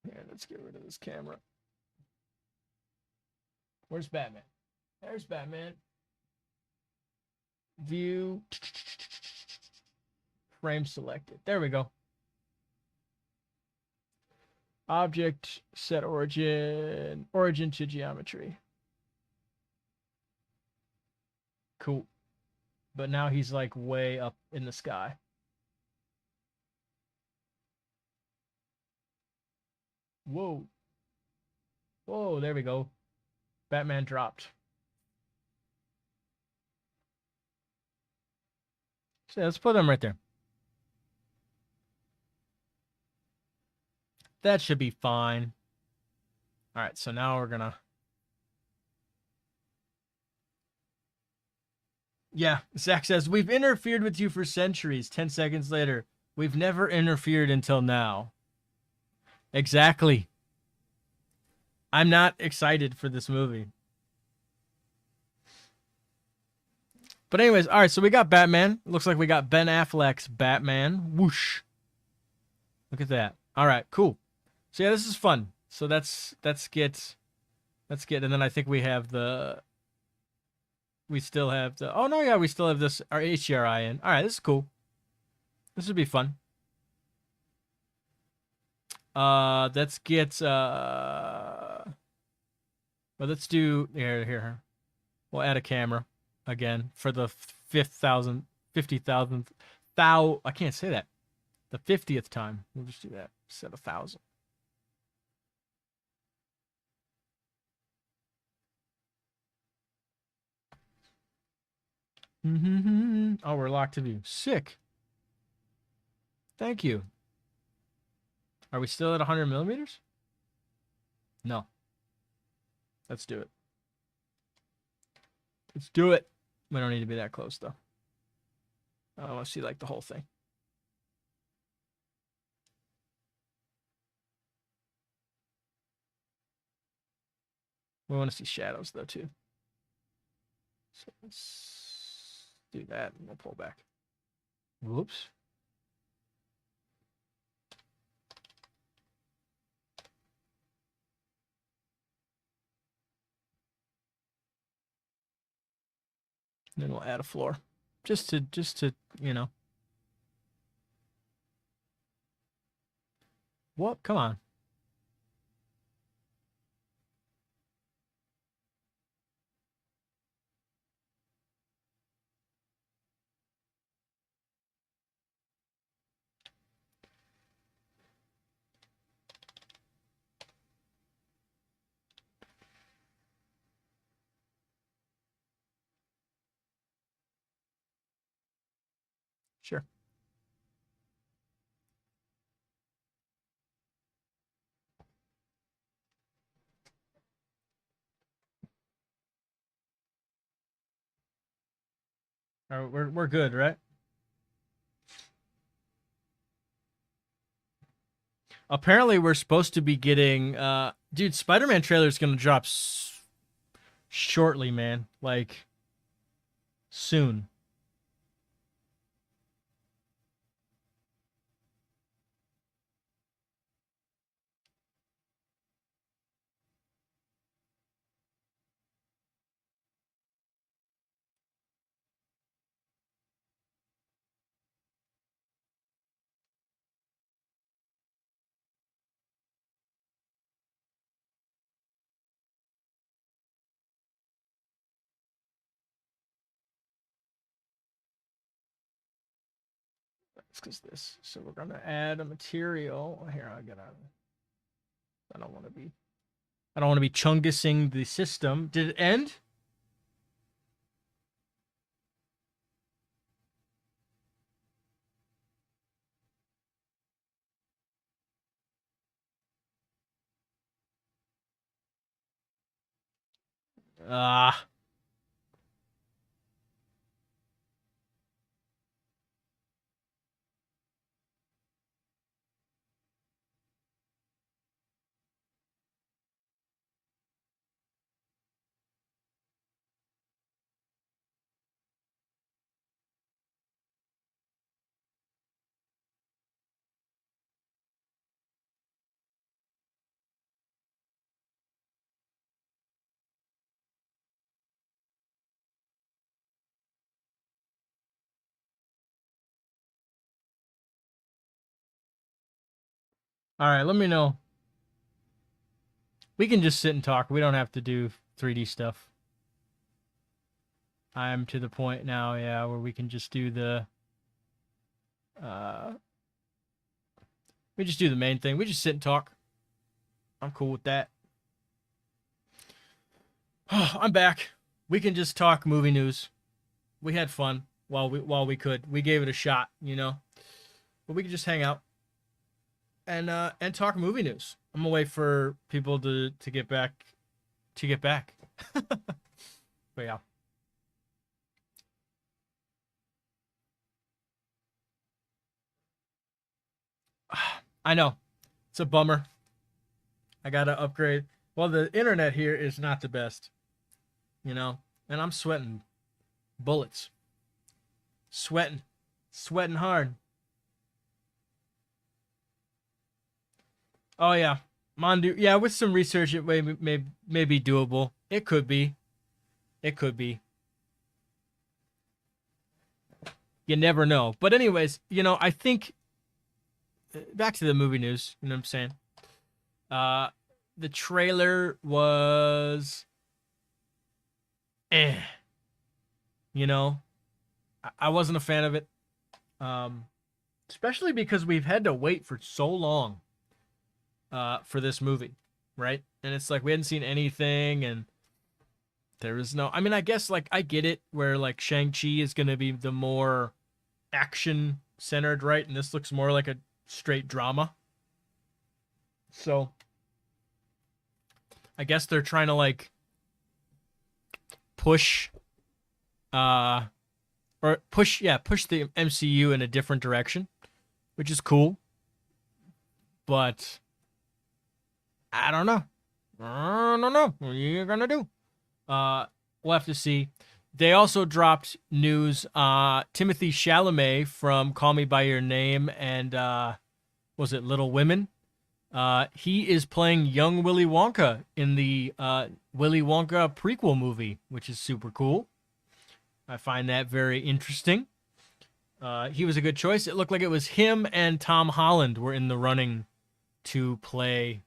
Here, let's get rid of this camera. Where's Batman? There's Batman. View. Frame selected. There we go. Object, set origin. Origin to geometry. Cool. But now he's like way up in the sky. Whoa. Whoa, there we go. Batman dropped. So let's put him right there. That should be fine. All right, so now we're gonna. Yeah, Zach says, we've interfered with you for centuries. 10 seconds later, we've never interfered until now. Exactly. I'm not excited for this movie. But anyways, all right, so we got Batman. Looks like we got Ben Affleck's Batman. Whoosh. Look at that. All right, cool. So yeah, this is fun. So that's get. And then I think we have the. We still have the. Oh no, yeah, we still have this our HDRI in. All right, this is cool. This would be fun. Let's get. Well, let's do here. We'll add a camera again for the 50,000th. I can't say that. The 50th time. We'll just do that. Set 1,000. Oh, we're locked to view. Sick. Thank you. Are we still at 100 millimeters? No. Let's do it. Let's do it. We don't need to be that close, though. I want to see, like, the whole thing. We want to see shadows, though, too. So let's do that, and we'll pull back. Whoops. Then we'll add a floor, just to you know. What? Come on. Sure. All right, we're good, right? Apparently, we're supposed to be getting, dude. Spider-Man trailer is gonna drop shortly, man. Like soon. It's because this. So we're gonna add a material here. I gotta. I don't want to be. I don't want to be chungusing the system. Did it end? Ah. All right. Let me know. We can just sit and talk. We don't have to do 3D stuff. I'm to the point now, yeah, where we can just do the. Uh, we just do the main thing. We just sit and talk. I'm cool with that. I'm back. We can just talk movie news. We had fun while we could. We gave it a shot, you know. But we could just hang out and talk movie news. I'm gonna wait for people to get back to get back. But yeah. I know. It's a bummer. I gotta upgrade. Well, the internet here is not the best, you know, and I'm sweating bullets. Sweating. Sweating hard. Oh yeah. Mondu, yeah, with some research it may be doable. It could be. It could be. You never know. But anyways, you know, I think back to the movie news, you know what I'm saying? Uh the trailer was eh, you know. I wasn't a fan of it. Um Especially because we've had to wait for so long for this movie, right? And it's like we hadn't seen anything, and there was no. I mean, I guess like I get it, where like Shang-Chi is going to be the more action centered, right? And this looks more like a straight drama. So I guess they're trying to like push, uh, or push, yeah, push the MCU in a different direction, which is cool. But I don't know. I don't know. What are you gonna do? Uh, we'll have to see. They also dropped news. Timothy Chalamet from Call Me by Your Name and was it Little Women? He is playing young Willy Wonka in the Willy Wonka prequel movie, which is super cool. I find that very interesting. He was a good choice. It looked like it was him and Tom Holland were in the running to play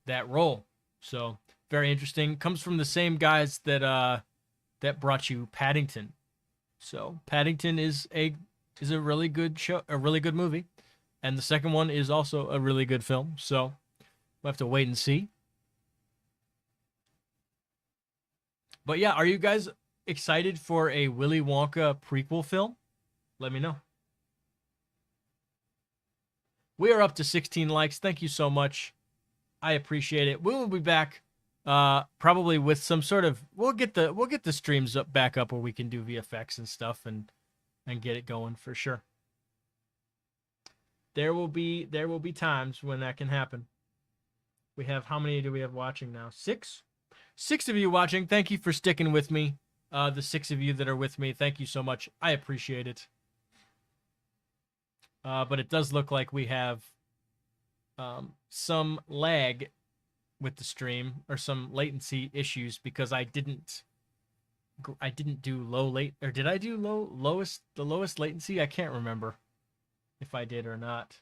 that role. So very interesting. Comes from the same guys that brought you Paddington. So Paddington is a really good show, a really good movie, and the second one is also a really good film. So we'll have to wait and see. But yeah, are you guys excited for a Willy Wonka prequel film? Let me know. We are up to 16 likes. Thank you so much. I appreciate it. We will be back probably with some sort of we'll get the streams up back up where we can do VFX and stuff and get it going for sure. There will be times when that can happen. We have how many do we have watching now? 6? 6 of you watching. Thank you for sticking with me. The 6 of you that are with me, thank you so much. I appreciate it. But it does look like we have some lag with the stream or some latency issues because I didn't do low late, or did I do the lowest latency? I can't remember if I did or not.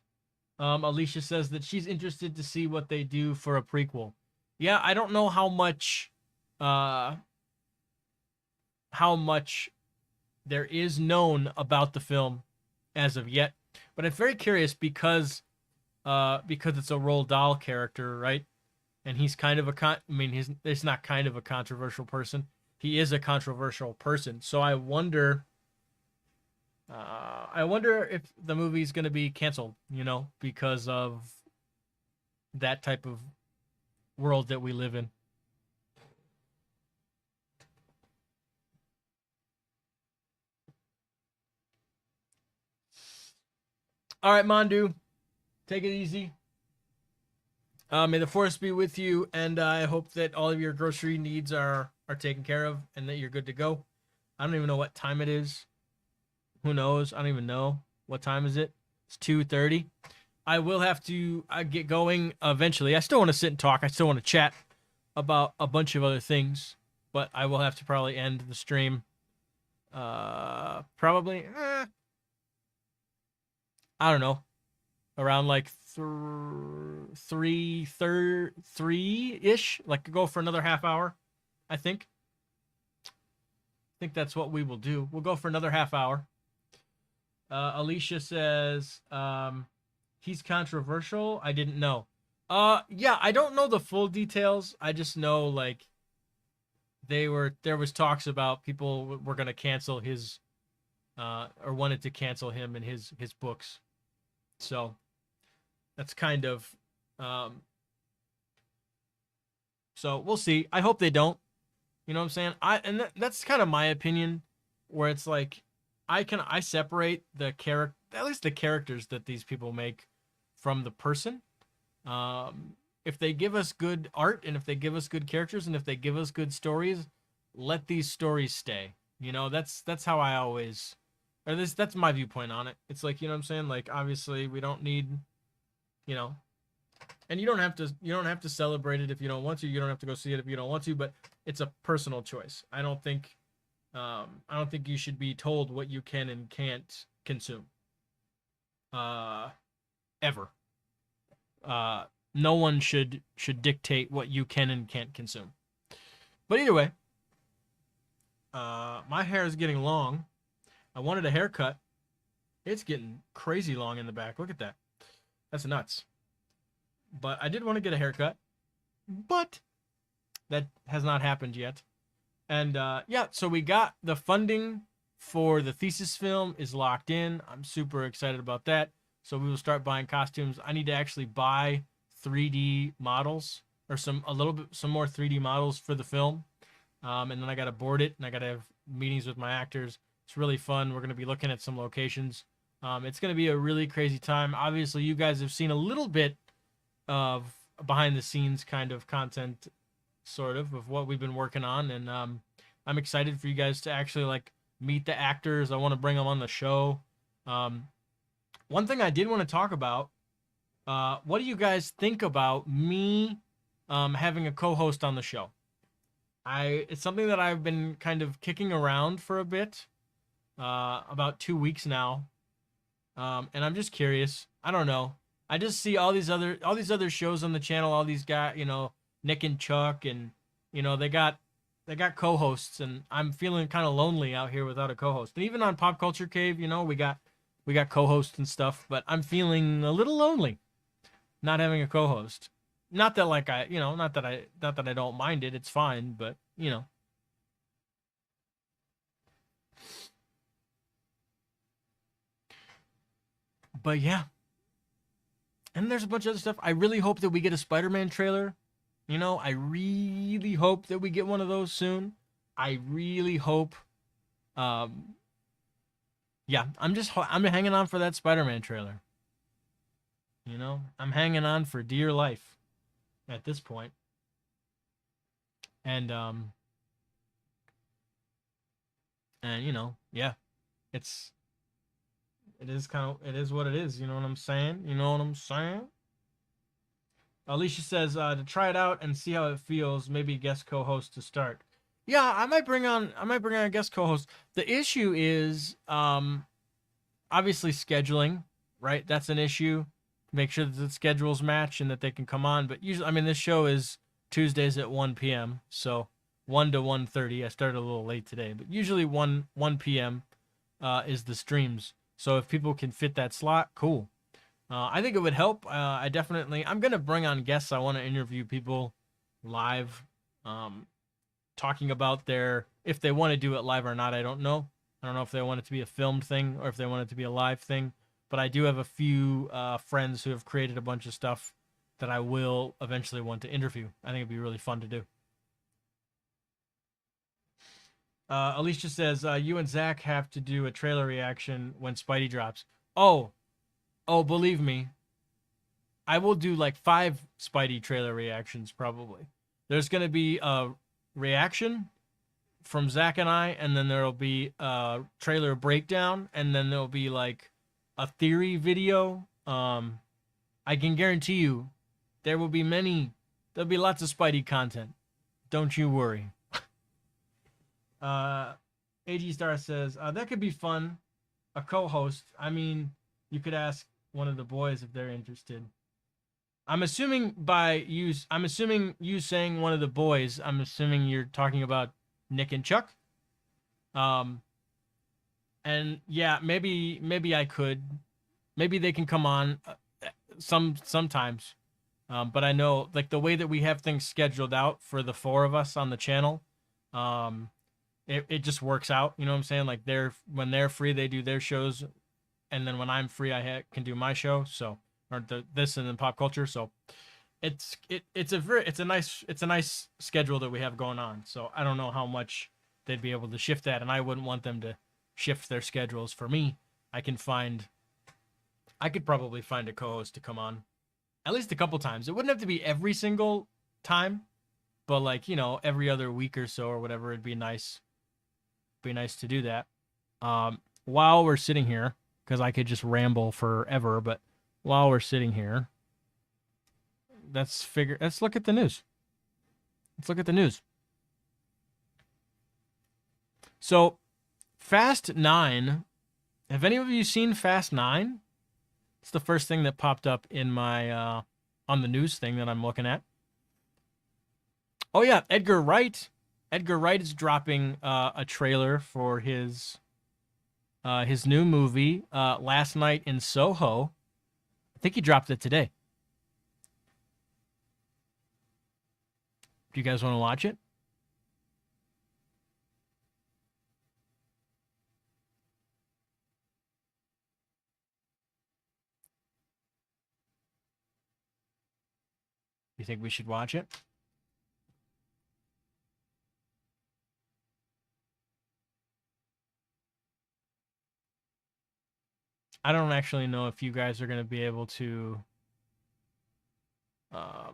Alicia says that she's interested to see what they do for a prequel. Yeah, I don't know how much there is known about the film as of yet, but I'm very curious because it's a Roald Dahl character, right? And he's kind of he's not kind of a controversial person. He is a controversial person. So I wonder if the movie's going to be canceled, because of that type of world that we live in. All right, Mandu, take it easy. May the force be with you, and I hope that all of your grocery needs are taken care of and that you're good to go. I don't even know what time it is. Who knows? I don't even know. What time is it? It's 2:30. I will have to get going eventually. I still want to sit and talk. I still want to chat about a bunch of other things, but I will have to probably end the stream. Probably, I don't know, around like 3:30-ish, like go for another half hour. I think that's what we will do. We'll go for another half hour. Alicia says he's controversial. I didn't know. Yeah, I don't know the full details. I just know like there was talks about people were going to cancel his or wanted to cancel him and his books. So that's kind of so we'll see. I hope they don't. You know what I'm saying? That's kind of my opinion, where it's like I separate the character, at least the characters that these people make, from the person. If they give us good art and if they give us good characters and if they give us good stories, let these stories stay. That's how I always, or that's my viewpoint on it. It's like, you know what I'm saying? Like, obviously we don't need, and you don't have to celebrate it if you don't want to. You don't have to go see it if you don't want to, but it's a personal choice. I don't think you should be told what you can and can't consume. Ever. No one should dictate what you can and can't consume. But either way, my hair is getting long. I wanted a haircut. It's getting crazy long in the back. Look at that. That's nuts. But I did want to get a haircut, but that has not happened yet. And yeah, so we got the funding for the thesis film is locked in. I'm super excited about that. So we will start buying costumes. I need to actually buy 3D models or some more 3D models for the film. And then I got to board it and I got to have meetings with my actors. It's really fun. We're going to be looking at some locations. It's going to be a really crazy time. Obviously, you guys have seen a little bit of behind the scenes kind of content, sort of what we've been working on. And I'm excited for you guys to actually like meet the actors. I want to bring them on the show. One thing I did want to talk about, what do you guys think about me having a co-host on the show? It's something that I've been kind of kicking around for a bit, about 2 weeks now. And I'm just curious. I don't know. I just see all these other shows on the channel, all these guys, Nick and Chuck, and they got co-hosts, and I'm feeling kind of lonely out here without a co-host. And even on Pop Culture Cave, we got co-hosts and stuff, but I'm feeling a little lonely not having a co-host. Not that like not that I don't mind it. It's fine, but But yeah. And there's a bunch of other stuff. I really hope that we get a Spider-Man trailer. I really hope that we get one of those soon. I really hope. Um, yeah, I'm hanging on for that Spider-Man trailer. I'm hanging on for dear life at this point. And yeah, it's it is what it is. You know what I'm saying? You know what I'm saying? Alicia says to try it out and see how it feels. Maybe guest co-host to start. Yeah, I might bring on a guest co-host. The issue is obviously scheduling, right? That's an issue. Make sure that the schedules match and that they can come on. But usually, I mean, this show is Tuesdays at 1 p.m. So 1 to 1:30. I started a little late today, but usually 1 p.m. Is the streams. So if people can fit that slot, cool. I think it would help. I'm gonna bring on guests. I want to interview people live, talking about if they want to do it live or not. I don't know. I don't know if they want it to be a filmed thing or if they want it to be a live thing. But I do have a few friends who have created a bunch of stuff that I will eventually want to interview. I think it'd be really fun to do. Alicia says, you and Zach have to do a trailer reaction when Spidey drops. Oh, believe me, I will do like 5 Spidey trailer reactions probably. There's going to be a reaction from Zach and I, and then there'll be a trailer breakdown, and then there'll be like a theory video. I can guarantee you there'll be lots of Spidey content. Don't you worry. AG Star says, that could be fun. A co-host. I mean, you could ask one of the boys if they're interested. I'm assuming you saying one of the boys, I'm assuming you're talking about Nick and Chuck. And yeah, maybe I could. Maybe they can come on sometimes. But I know like the way that we have things scheduled out for the 4 of us on the channel, it just works out. You know what I'm saying? Like when they're free, they do their shows, and then when I'm free, I can do my show. So this and then pop culture. So it's a nice schedule that we have going on. So I don't know how much they'd be able to shift that, and I wouldn't want them to shift their schedules for me. I could probably find a co-host to come on at least a couple times. It wouldn't have to be every single time, but like, every other week or so or whatever, it'd be nice. Be nice to do that. While we're sitting here, because I could just ramble forever, but while we're sitting here, let's look at the news. Let's look at the news. So, Fast 9. Have any of you seen Fast 9? It's the first thing that popped up in my on the news thing that I'm looking at. Oh yeah, Edgar Wright. Edgar Wright is dropping a trailer for his new movie, Last Night in Soho. I think he dropped it today. Do you guys want to watch it? You think we should watch it? I don't actually know if you guys are going to be able to I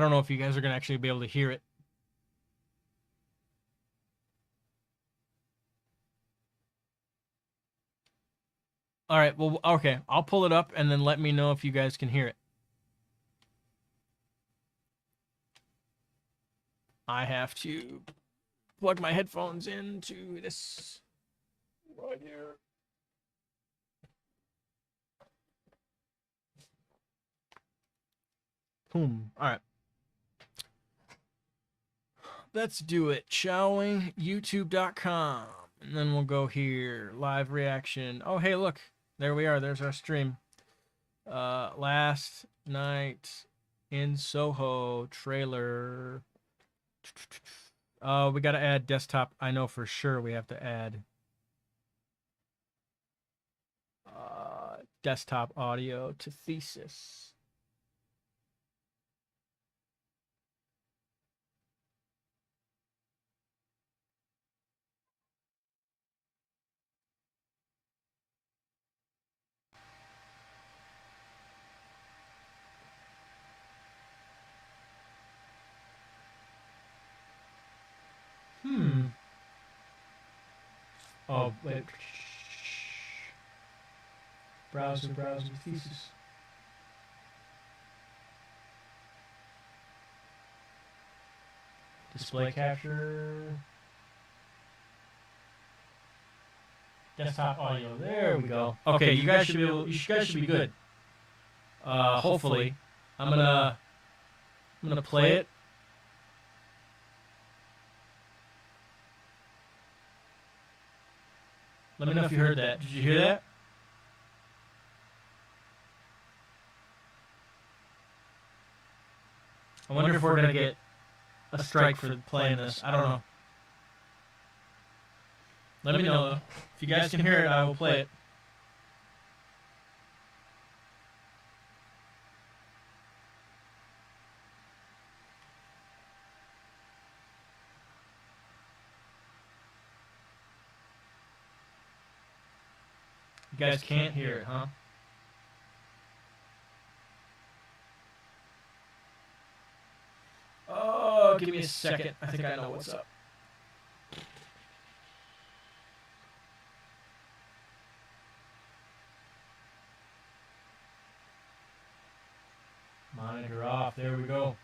don't know if you guys are going to actually be able to hear it. All right, well, okay. I'll pull it up and then let me know if you guys can hear it. I have to plug my headphones into this right here. Boom. All right. Let's do it, shall we? YouTube.com. And then we'll go here. Live reaction. Oh, hey, look. There we are. There's our stream. Last Night in Soho trailer. We got to add desktop. I know for sure we have to add. desktop audio to thesis. Oh, wait. Browser, thesis. Display capture. Desktop audio. There we go. Okay, you guys should be able. You guys should be good. Hopefully, I'm gonna play it. Let me know if you heard that. Did you hear that? I wonder if we're gonna get a strike for playing this. I don't know. Let me know though. If you guys can hear it, I will play it. You guys can't hear it, huh? Oh, give me a second. I think I know what's up. Monitor off. There we go.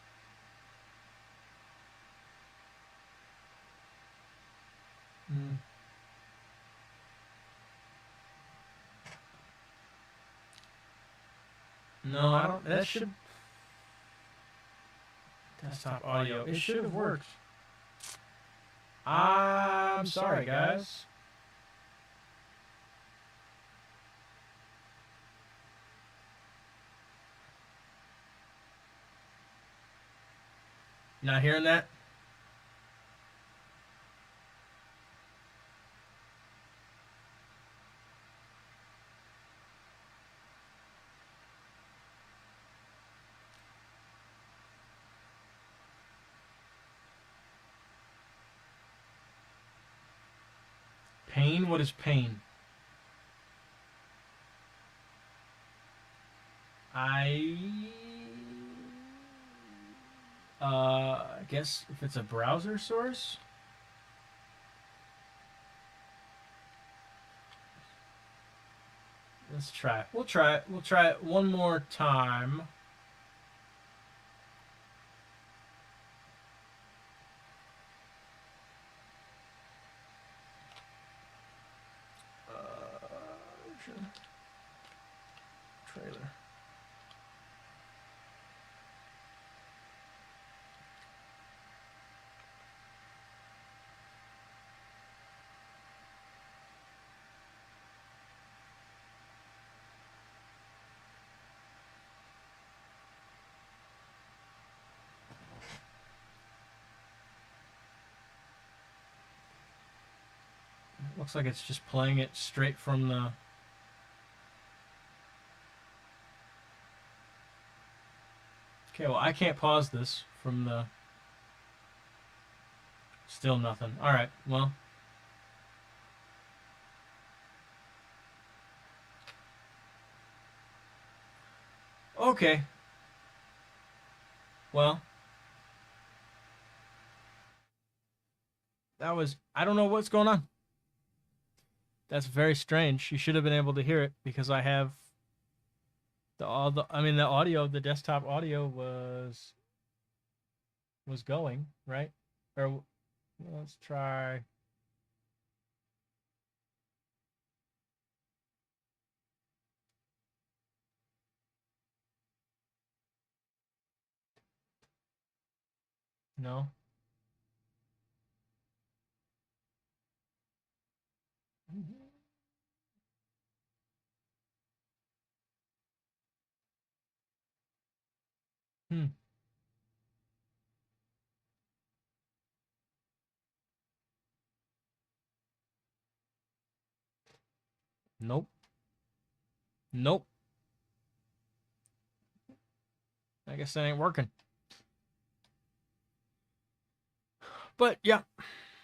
No, I don't. That should. Desktop audio. It should have worked. I'm sorry, guys. You not hearing that? Pain? What is pain? I guess if it's a browser source. Let's try it. We'll try it. We'll try it one more time. Trailer. Looks like it's just playing it straight from the... Okay, well, I can't pause this from the... Still nothing. Alright, well... Okay. Well... That was... I don't know what's going on. That's very strange. You should have been able to hear it because I have... the audio, the desktop audio was going, right? Or let's try. No. Hmm. Nope. Nope. I guess that ain't working. But yeah,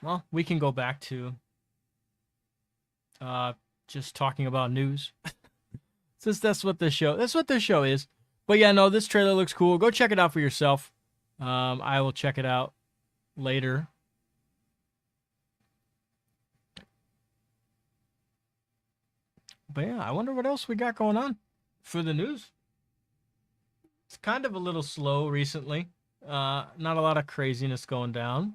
well, we can go back to uh just talking about news. Since that's what this show is. But yeah, no, this trailer looks cool. Go check it out for yourself. I will check it out later. But yeah, I wonder what else we got going on for the news. It's kind of a little slow recently. Not a lot of craziness going down.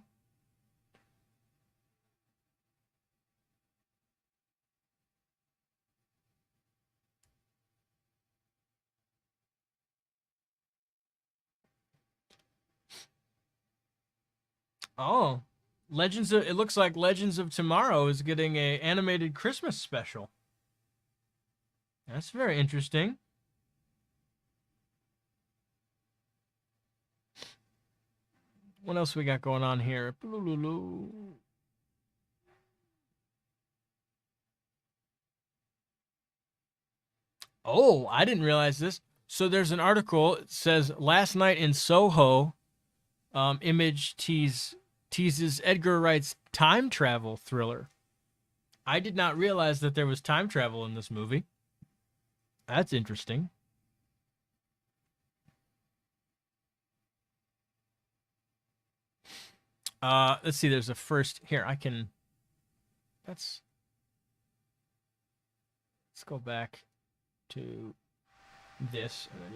Oh, it looks like Legends of Tomorrow is getting a animated Christmas special. That's very interesting. What else we got going on here? Oh, I didn't realize this. So there's an article. It says last night in Soho, Image teases Edgar Wright's time travel thriller. I did not realize that there was time travel in this movie. That's interesting. Let's see. There's a first here. Let's go back to this, and then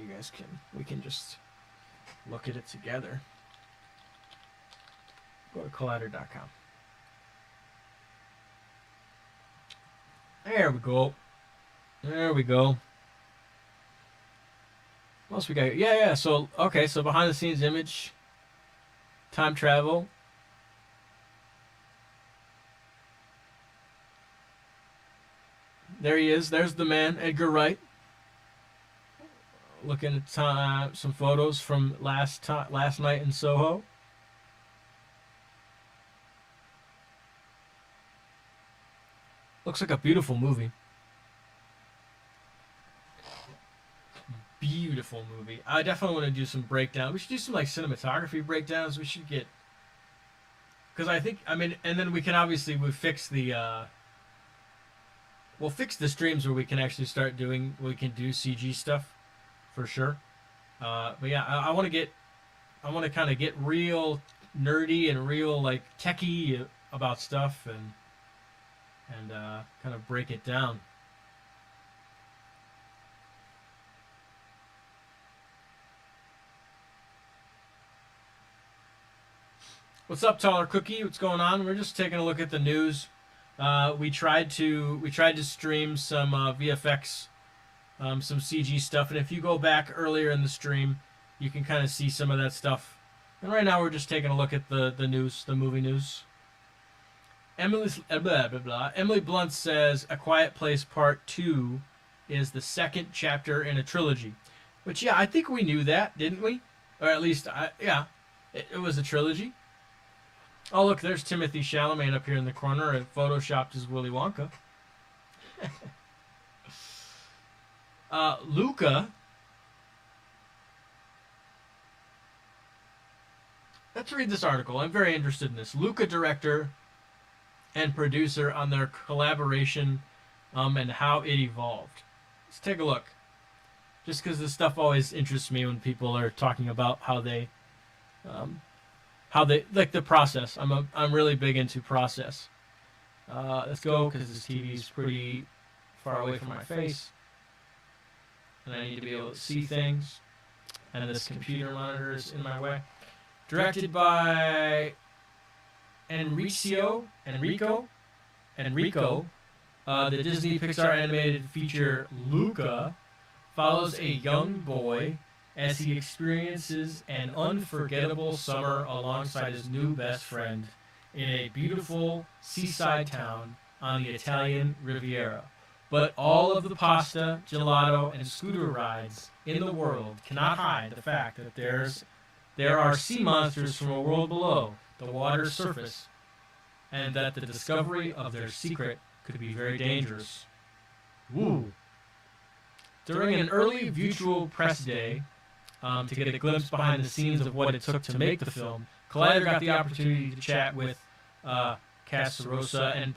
we can just look at it together. Go to collider.com. There we go. There we go. What else we got? Yeah. So, okay. So behind the scenes image, time travel. There he is. There's the man, Edgar Wright. Looking at some photos from last night in Soho. Looks like a beautiful movie. Beautiful movie. I definitely want to do some breakdowns. We should do some like cinematography breakdowns. We should get, because and then we can obviously we'll fix the streams where we can actually start doing we can do CG stuff for sure. But yeah, I want to kind of get real nerdy and real like techie about stuff and kind of break it down. What's up, Taller Cookie? What's going on? We're just taking a look at the news. We tried to stream some VFX, some CG stuff, and if you go back earlier in the stream, you can kind of see some of that stuff. And right now, we're just taking a look at the news, the movie news. Emily Blunt says A Quiet Place Part 2 is the second chapter in a trilogy. Which, yeah, I think we knew that, didn't we? Or at least, it was a trilogy. Oh, look, there's Timothy Chalamet up here in the corner and photoshopped as Willy Wonka. Luca. Let's read this article. I'm very interested in this. Luca director and producer on their collaboration and how it evolved. Let's take a look. Just because this stuff always interests me when people are talking about how they like the process. I'm really big into process. Let's go because this TV's pretty far away from my face, and I need to be able to see things. And this computer monitor is in my way. Directed by Enrico. The Disney Pixar animated feature Luca follows a young boy as he experiences an unforgettable summer alongside his new best friend in a beautiful seaside town on the Italian Riviera. But all of the pasta, gelato, and scooter rides in the world cannot hide the fact that there are sea monsters from a world below the water's surface, and that the discovery of their secret could be very dangerous. Ooh. During an early virtual press day, to get a glimpse behind the scenes of what it took to make the film, Collider got the opportunity to chat with Casarosa and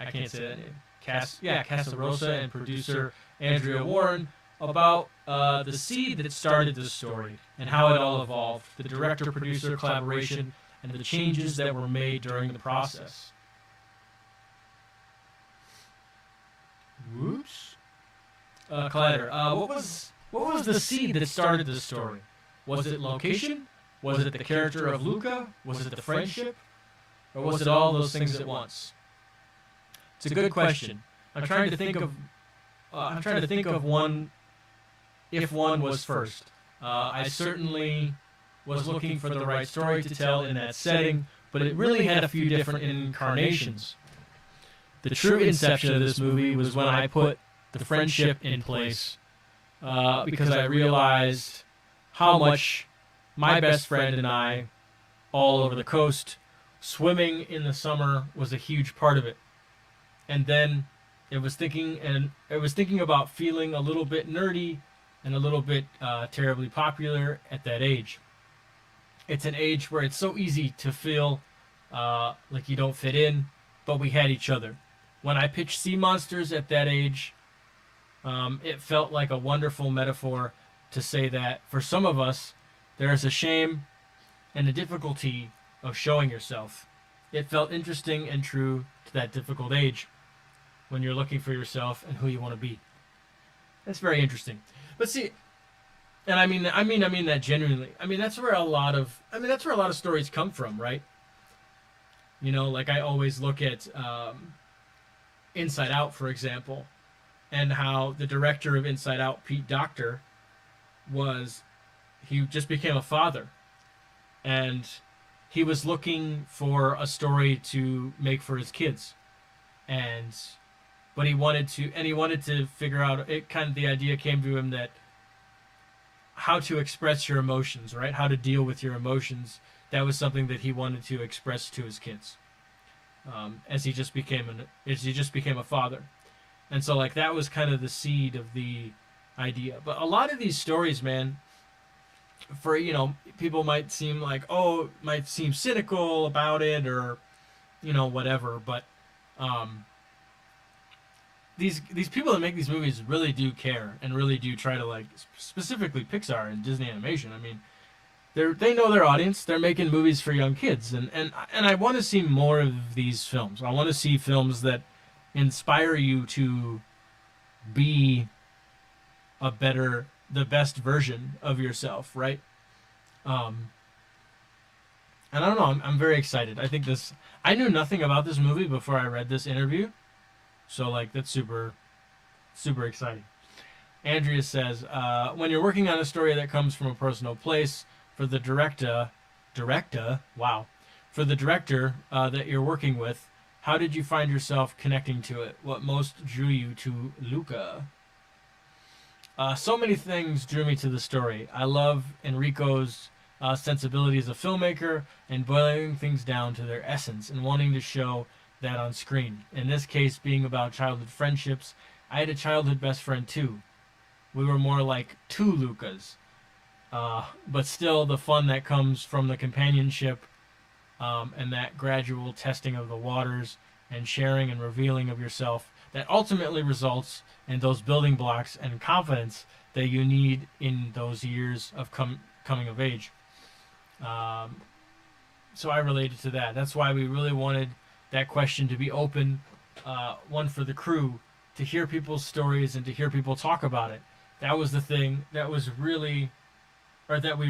I can't say that name. Casarosa and producer Andrea Warren about the seed that started this story and how it all evolved, the director-producer collaboration, and the changes that were made during the process. Whoops. Collider, what was the seed that started this story? Was it location? Was it the character of Luca? Was it the friendship? Or was it all those things at once? It's a good question. I'm trying to think of one. If one was first, I certainly was looking for the right story to tell in that setting, but it really had a few different incarnations. The true inception of this movie was when I put the friendship in place, because I realized how much my best friend and I, all over the coast, swimming in the summer was a huge part of it. And then it was thinking about feeling a little bit nerdy and a little bit terribly popular at that age. It's an age where it's so easy to feel like you don't fit in, but we had each other. When I pitched Sea Monsters at that age, it felt like a wonderful metaphor to say that for some of us, there is a shame and a difficulty of showing yourself. It felt interesting and true to that difficult age when you're looking for yourself and who you want to be. That's very interesting. But see, and I mean that genuinely. That's where a lot of stories come from, right? You know, like I always look at Inside Out, for example, and how the director of Inside Out, Pete Docter, he just became a father, and he was looking for a story to make for his kids, but he wanted to figure out it. Kind of the idea came to him that how to express your emotions, right? How to deal with your emotions. That was something that he wanted to express to his kids, as he just became a father, and so like that was kind of the seed of the idea. But a lot of these stories, man, for people might seem cynical about it, or whatever, but these people that make these movies really do care and really do try to, like, specifically Pixar and Disney Animation. I mean, they know their audience. They're making movies for young kids, and I want to see more of these films. I want to see films that inspire you to be the best version of yourself, right? And I don't know, I'm very excited. I knew nothing about this movie before I read this interview, so like that's super, super exciting. Andrea says, when you're working on a story that comes from a personal place, for the director that you're working with, how did you find yourself connecting to it? What most drew you to Luca? So many things drew me to the story. I love Enrico's sensibility as a filmmaker and boiling things down to their essence and wanting to show that on screen. In this case, being about childhood friendships, I had a childhood best friend too. We were more like two Lucas. But still, the fun that comes from the companionship and that gradual testing of the waters and sharing and revealing of yourself that ultimately results in those building blocks and confidence that you need in those years of coming of age. So I related to that. That's why we really wanted that question to be open, one for the crew, to hear people's stories and to hear people talk about it. That was the thing that we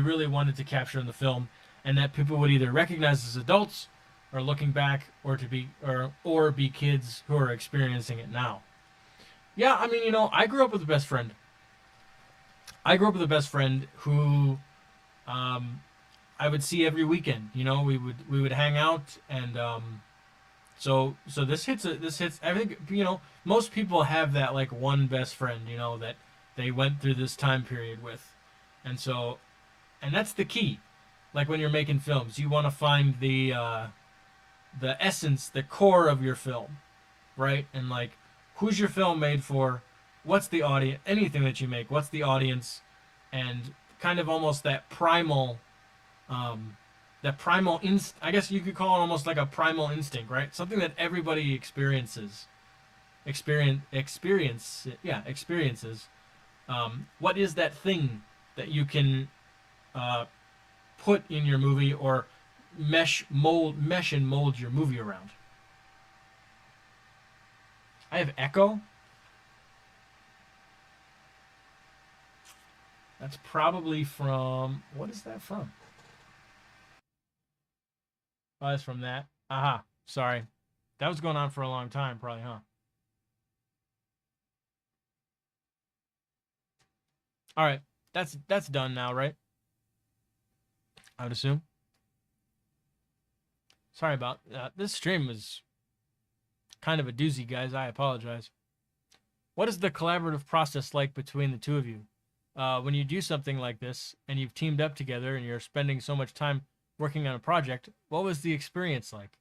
really wanted to capture in the film, and that people would either recognize as adults or looking back, or be kids who are experiencing it now. Yeah, I mean, I grew up with a best friend. Who I would see every weekend. We would hang out, and so this hits. I think most people have that, like, one best friend that they went through this time period with, and that's the key. Like, when you're making films, you want to find the essence, the core of your film, right? And like, who's your film made for? what's the audience, anything that you make, what's the audience, and kind of almost um, that primal inst. I guess you could call it almost like a primal instinct, right? Something that everybody experiences. What is that thing that you can uh, put in your movie or mesh and mold your movie around? I have echo. That's probably from, what is that from? Oh, that's from that. Aha. Sorry. That was going on for a long time, probably, huh? All right. That's done now, right? I would assume. Sorry about this stream was kind of a doozy, guys. I apologize. What is the collaborative process like between the two of you? When you do something like this and you've teamed up together and you're spending so much time working on a project, what was the experience like?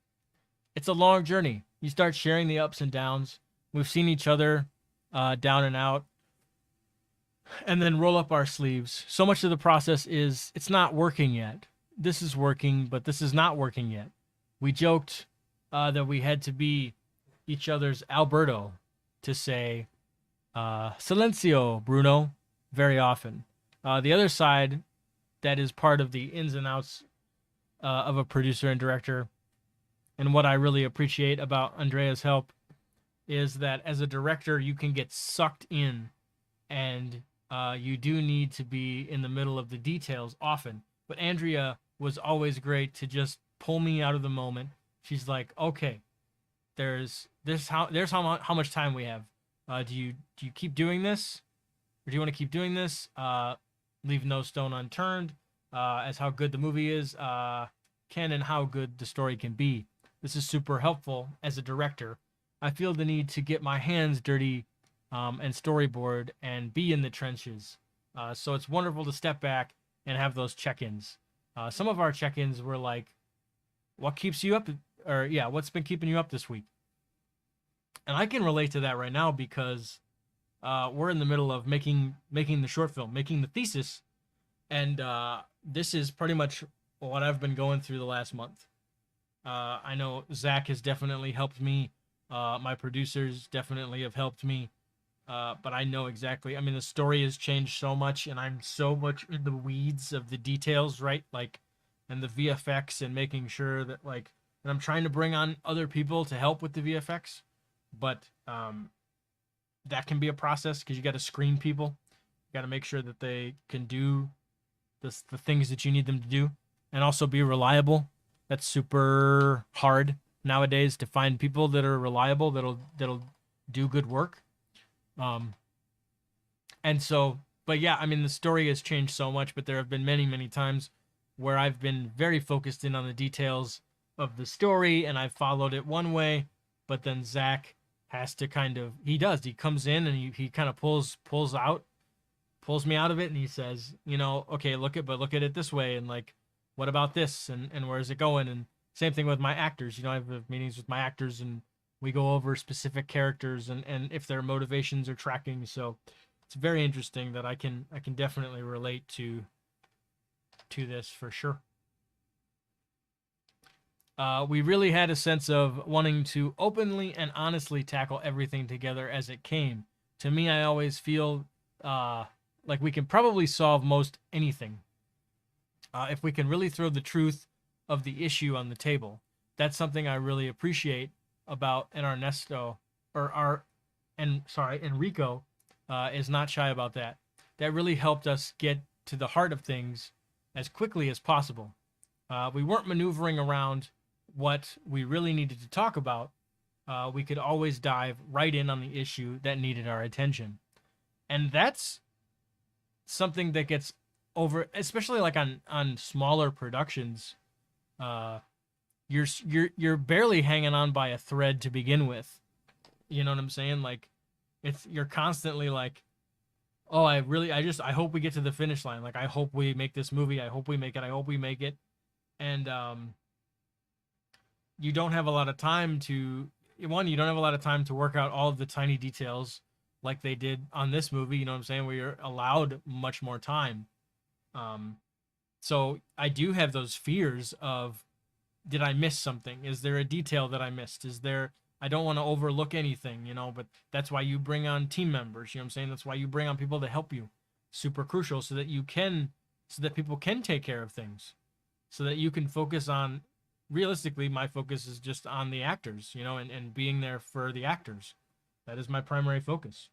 It's a long journey. You start sharing the ups and downs. We've seen each other down and out, and then roll up our sleeves. So much of the process is it's not working yet. This is working, but this is not working yet. We joked that we had to be each other's Alberto to say, Silencio, Bruno, very often. The other side that is part of the ins and outs of a producer and director, and what I really appreciate about Andrea's help, is that as a director, you can get sucked in and you do need to be in the middle of the details often. But Andrea was always great to just pull me out of the moment. She's like, okay, there's how much time we have. Do you keep doing this, or do you want to keep doing this? Leave no stone unturned. As how good the movie is, can and how good the story can be. This is super helpful as a director. I feel the need to get my hands dirty and storyboard and be in the trenches. So it's wonderful to step back and have those check-ins. Some of our check-ins were like, "What keeps you up?" Or yeah, "What's been keeping you up this week?" And I can relate to that right now because we're in the middle of making the short film, making the thesis, and this is pretty much what I've been going through the last month. I know Zach has definitely helped me. My producers definitely have helped me. But I know exactly. I mean, the story has changed so much, and I'm so much in the weeds of the details, right? Like, and the VFX, and making sure that, like, and I'm trying to bring on other people to help with the VFX, but that can be a process because you got to screen people. You got to make sure that they can do the things that you need them to do, and also be reliable. That's super hard nowadays to find people that are reliable that'll do good work. Um, and so, but yeah, I mean, the story has changed so much, but there have been many, many times where I've been very focused in on the details of the story and I've followed it one way, but then Zach has to he comes in and he kind of pulls me out of it and he says, okay, look at it this way. And like, what about this? And where's it going? And same thing with my actors. I have meetings with my actors and we go over specific characters and if their motivations are tracking. So it's very interesting that I can definitely relate to this for sure. We really had a sense of wanting to openly and honestly tackle everything together as it came. To me, I always feel like we can probably solve most anything if we can really throw the truth of the issue on the table. That's something I really appreciate about and Ernesto or our and sorry Enrico is not shy about that. That really helped us get to the heart of things as quickly as possible. We weren't maneuvering around what we really needed to talk about. We could always dive right in on the issue that needed our attention, and that's something that gets over, especially like on smaller productions. You're barely hanging on by a thread to begin with. You know what I'm saying? Like, you're constantly like, oh, I hope we get to the finish line. Like, I hope we make this movie. I hope we make it. I hope we make it. And you don't have a lot of time to work out all of the tiny details like they did on this movie. You know what I'm saying? Where you're allowed much more time. Um, so I do have those fears of, did I miss something? Is there a detail that I missed? Is there, I don't want to overlook anything, you know, but that's why you bring on team members, you know what I'm saying? That's why you bring on people to help you. Super crucial so that you can, so that people can take care of things, so that you can focus on, realistically, my focus is just on the actors, you know, and being there for the actors. That is my primary focus.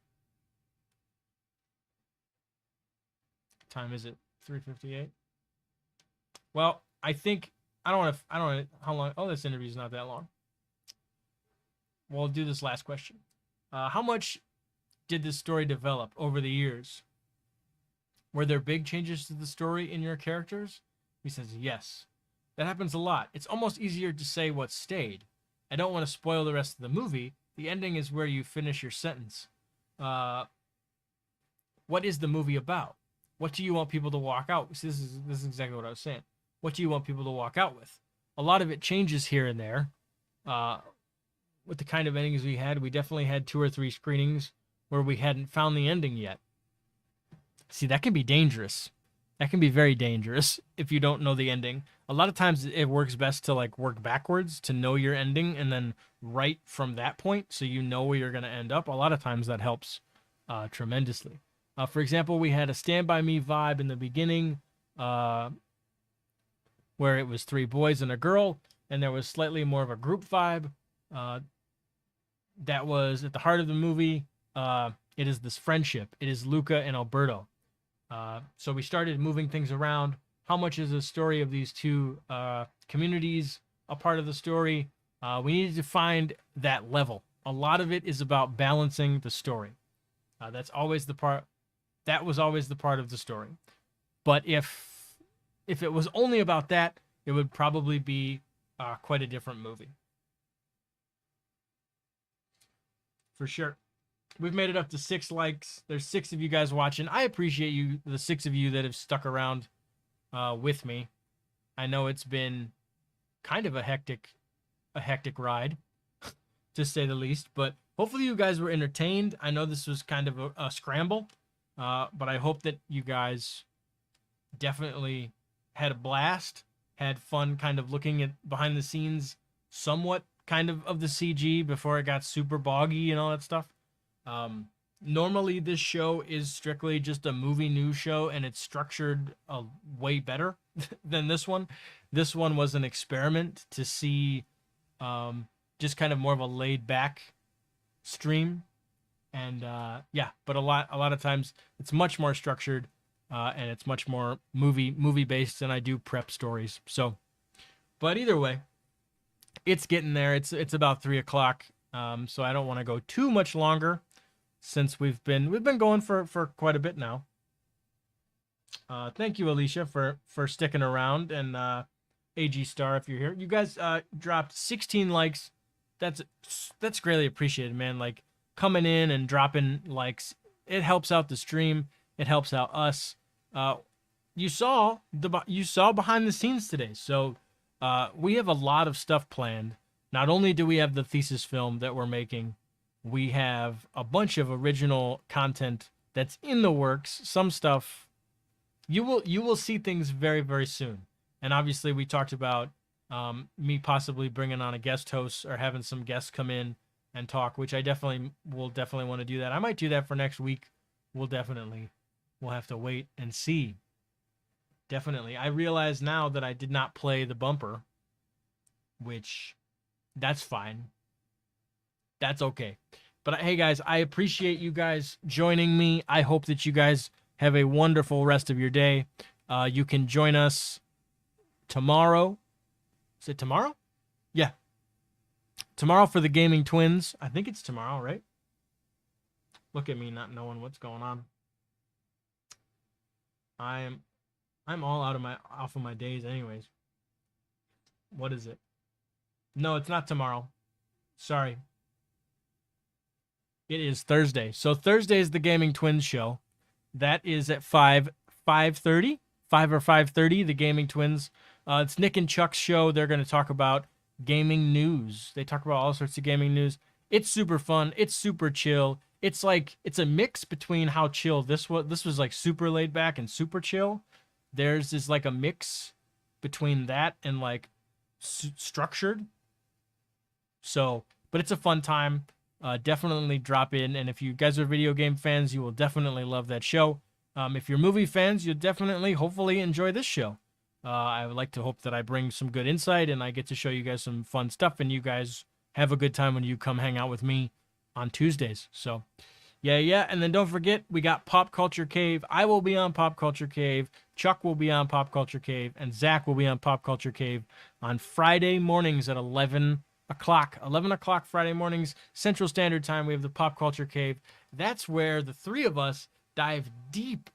Time is it? 3:58. Well, I think I don't want to, how long, oh, this interview is not that long. We'll do this last question. How much did this story develop over the years? Were there big changes to the story in your characters? He says, yes. That happens a lot. It's almost easier to say what stayed. I don't want to spoil the rest of the movie. The ending is where you finish your sentence. What is the movie about? What do you want people to walk out? See, this is exactly what I was saying. What do you want people to walk out with? A lot of it changes here and there. With the kind of endings we had, we definitely had 2 or 3 screenings where we hadn't found the ending yet. See, that can be dangerous. That can be very dangerous if you don't know the ending. A lot of times it works best to like work backwards to know your ending and then write from that point so you know where you're going to end up. A lot of times that helps tremendously. For example, we had a Stand By Me vibe in the beginning where it was 3 boys and a girl, and there was slightly more of a group vibe. That was at the heart of the movie. It is this friendship. It is Luca and Alberto. So we started moving things around. How much is the story of these 2 communities a part of the story? We needed to find that level. A lot of it is about balancing the story. That's always the part. That was always the part of the story. But if it was only about that, it would probably be quite a different movie. For sure. We've made it up to 6 likes. There's 6 of you guys watching. I appreciate you, the 6 of you that have stuck around with me. I know it's been kind of a hectic ride, to say the least. But hopefully you guys were entertained. I know this was kind of a scramble, but I hope that you guys definitely had a blast, had fun kind of looking at behind the scenes, somewhat kind of the CG before it got super boggy and all that stuff. Normally this show is strictly just a movie news show, and it's structured way better than this one. This one was an experiment to see just kind of more of a laid back stream. And yeah, but a lot of times it's much more structured and it's much more movie based, and I do prep stories. So, but either way, it's getting there. It's about 3 o'clock. So I don't want to go too much longer, since we've been going for quite a bit now. Thank you, Alicia, for sticking around, and AG Star, if you're here. You guys dropped 16 likes. That's greatly appreciated, man. Like, coming in and dropping likes, it helps out the stream. It helps out us. You saw behind the scenes today, so we have a lot of stuff planned. Not only do we have the thesis film that we're making, we have a bunch of original content that's in the works. Some stuff you will see things very, very soon. And obviously we talked about me possibly bringing on a guest host or having some guests come in and talk, which I will definitely want to do that. I might do that for next week. We'll have to wait and see. Definitely. I realize now that I did not play the bumper, which that's fine. That's okay. But hey, guys, I appreciate you guys joining me. I hope that you guys have a wonderful rest of your day. You can join us tomorrow. Is it tomorrow? Yeah. Tomorrow for the Gaming Twins. I think it's tomorrow, right? Look at me not knowing what's going on. I'm all off of my days anyways. What is it? No, it's not tomorrow. Sorry. It is Thursday. So Thursday is the Gaming Twins show. That is at 5:30, 5 or 5:30, the Gaming Twins. It's Nick and Chuck's show. They're going to talk about gaming news. They talk about all sorts of gaming news. It's super fun. It's super chill. it's a mix between how chill this was like super laid back and super chill. Theirs is like a mix between that and like structured. So, but it's a fun time. Definitely drop in, and if you guys are video game fans, you will definitely love that show. If you're movie fans, you'll definitely, hopefully, enjoy this show. I would like to hope that I bring some good insight and I get to show you guys some fun stuff, and you guys have a good time when you come hang out with me on Tuesdays. So, yeah. And then don't forget, we got Pop Culture Cave. I will be on Pop Culture Cave. Chuck will be on Pop Culture Cave. And Zach will be on Pop Culture Cave on Friday mornings at 11 o'clock. 11 o'clock Friday mornings, Central Standard Time. We have the Pop Culture Cave. That's where the three of us dive deep.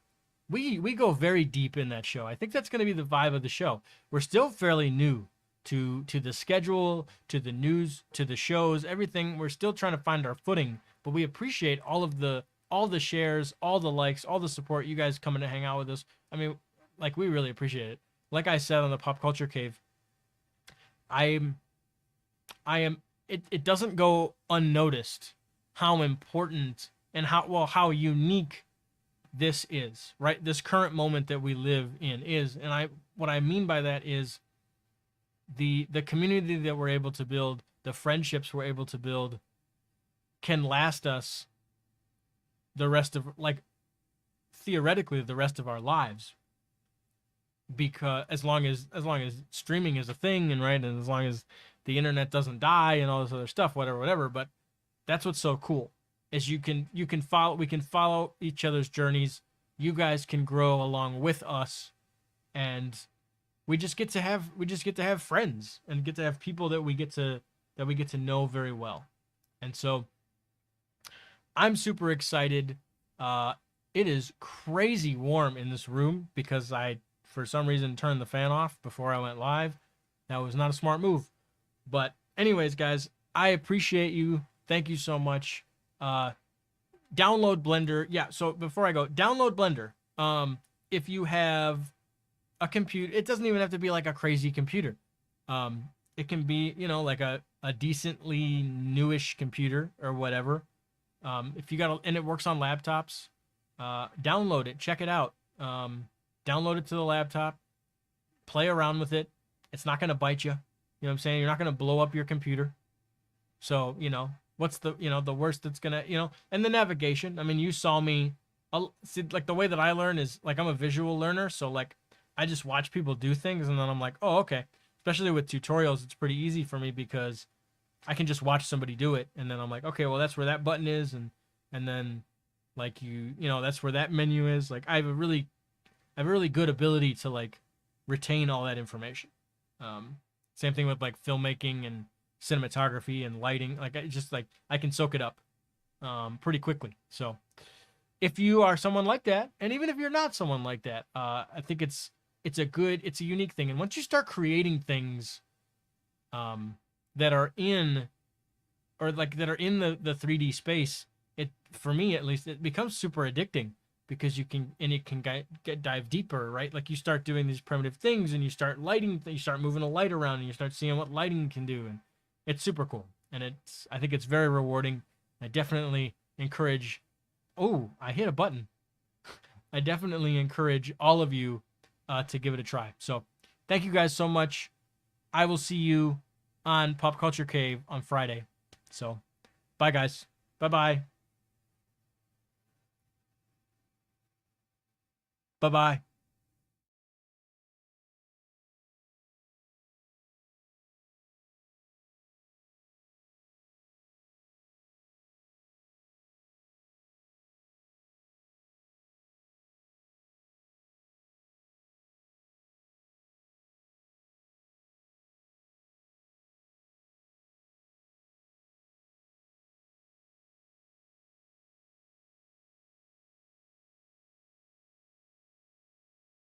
We go very deep in that show. I think that's going to be the vibe of the show. We're still fairly new to the schedule, to the news, to the shows, everything. We're still trying to find our footing, but we appreciate all the shares, all the likes, all the support, you guys coming to hang out with us. I mean, like, we really appreciate it. Like I said on the Pop Culture Cave, it doesn't go unnoticed how important and how unique this is, right? This current moment that we live in is, and what I mean by that is the community that we're able to build, the friendships we're able to build can last us the rest of, like, theoretically the rest of our lives, because as long as streaming is a thing, and right, and as long as the internet doesn't die and all this other stuff, whatever. But that's what's so cool is we can follow each other's journeys. You guys can grow along with us, and we just get to have friends and get to have people that we get to know very well. And so I'm super excited. It is crazy warm in this room because I, for some reason, turned the fan off before I went live. That was not a smart move. But anyways, guys, I appreciate you. Thank you so much. Download Blender. Yeah, so before I go, download Blender. If you have a computer, it doesn't even have to be like a crazy computer. It can be, like a decently newish computer or whatever. If you and it works on laptops, download it, check it out. Download it to the laptop, play around with it. It's not going to bite you. You know what I'm saying? You're not going to blow up your computer. So, what's the worst that's going to, and the navigation. I mean, you saw me, see, like, the way that I learn is, like, I'm a visual learner. So, like, I just watch people do things and then I'm like, oh, okay. Especially with tutorials, it's pretty easy for me because I can just watch somebody do it. And then I'm like, okay, well, that's where that button is. And then, like, that's where that menu is. Like, I have a really good ability to, like, retain all that information. Same thing with, like, filmmaking and cinematography and lighting. Like, I can soak it up pretty quickly. So if you are someone like that, and even if you're not someone like that, I think it's a unique thing. And once you start creating things that are in the 3D space, for me at least, it becomes super addicting because it can dive deeper, right? Like, you start doing these primitive things and you start moving a light around and you start seeing what lighting can do. And it's super cool. And I think it's very rewarding. I definitely encourage, I hit a button. I definitely encourage all of you to give it a try. So thank you guys so much. I will see you on Pop Culture Cave on Friday. So bye, guys. Bye-bye. Bye-bye.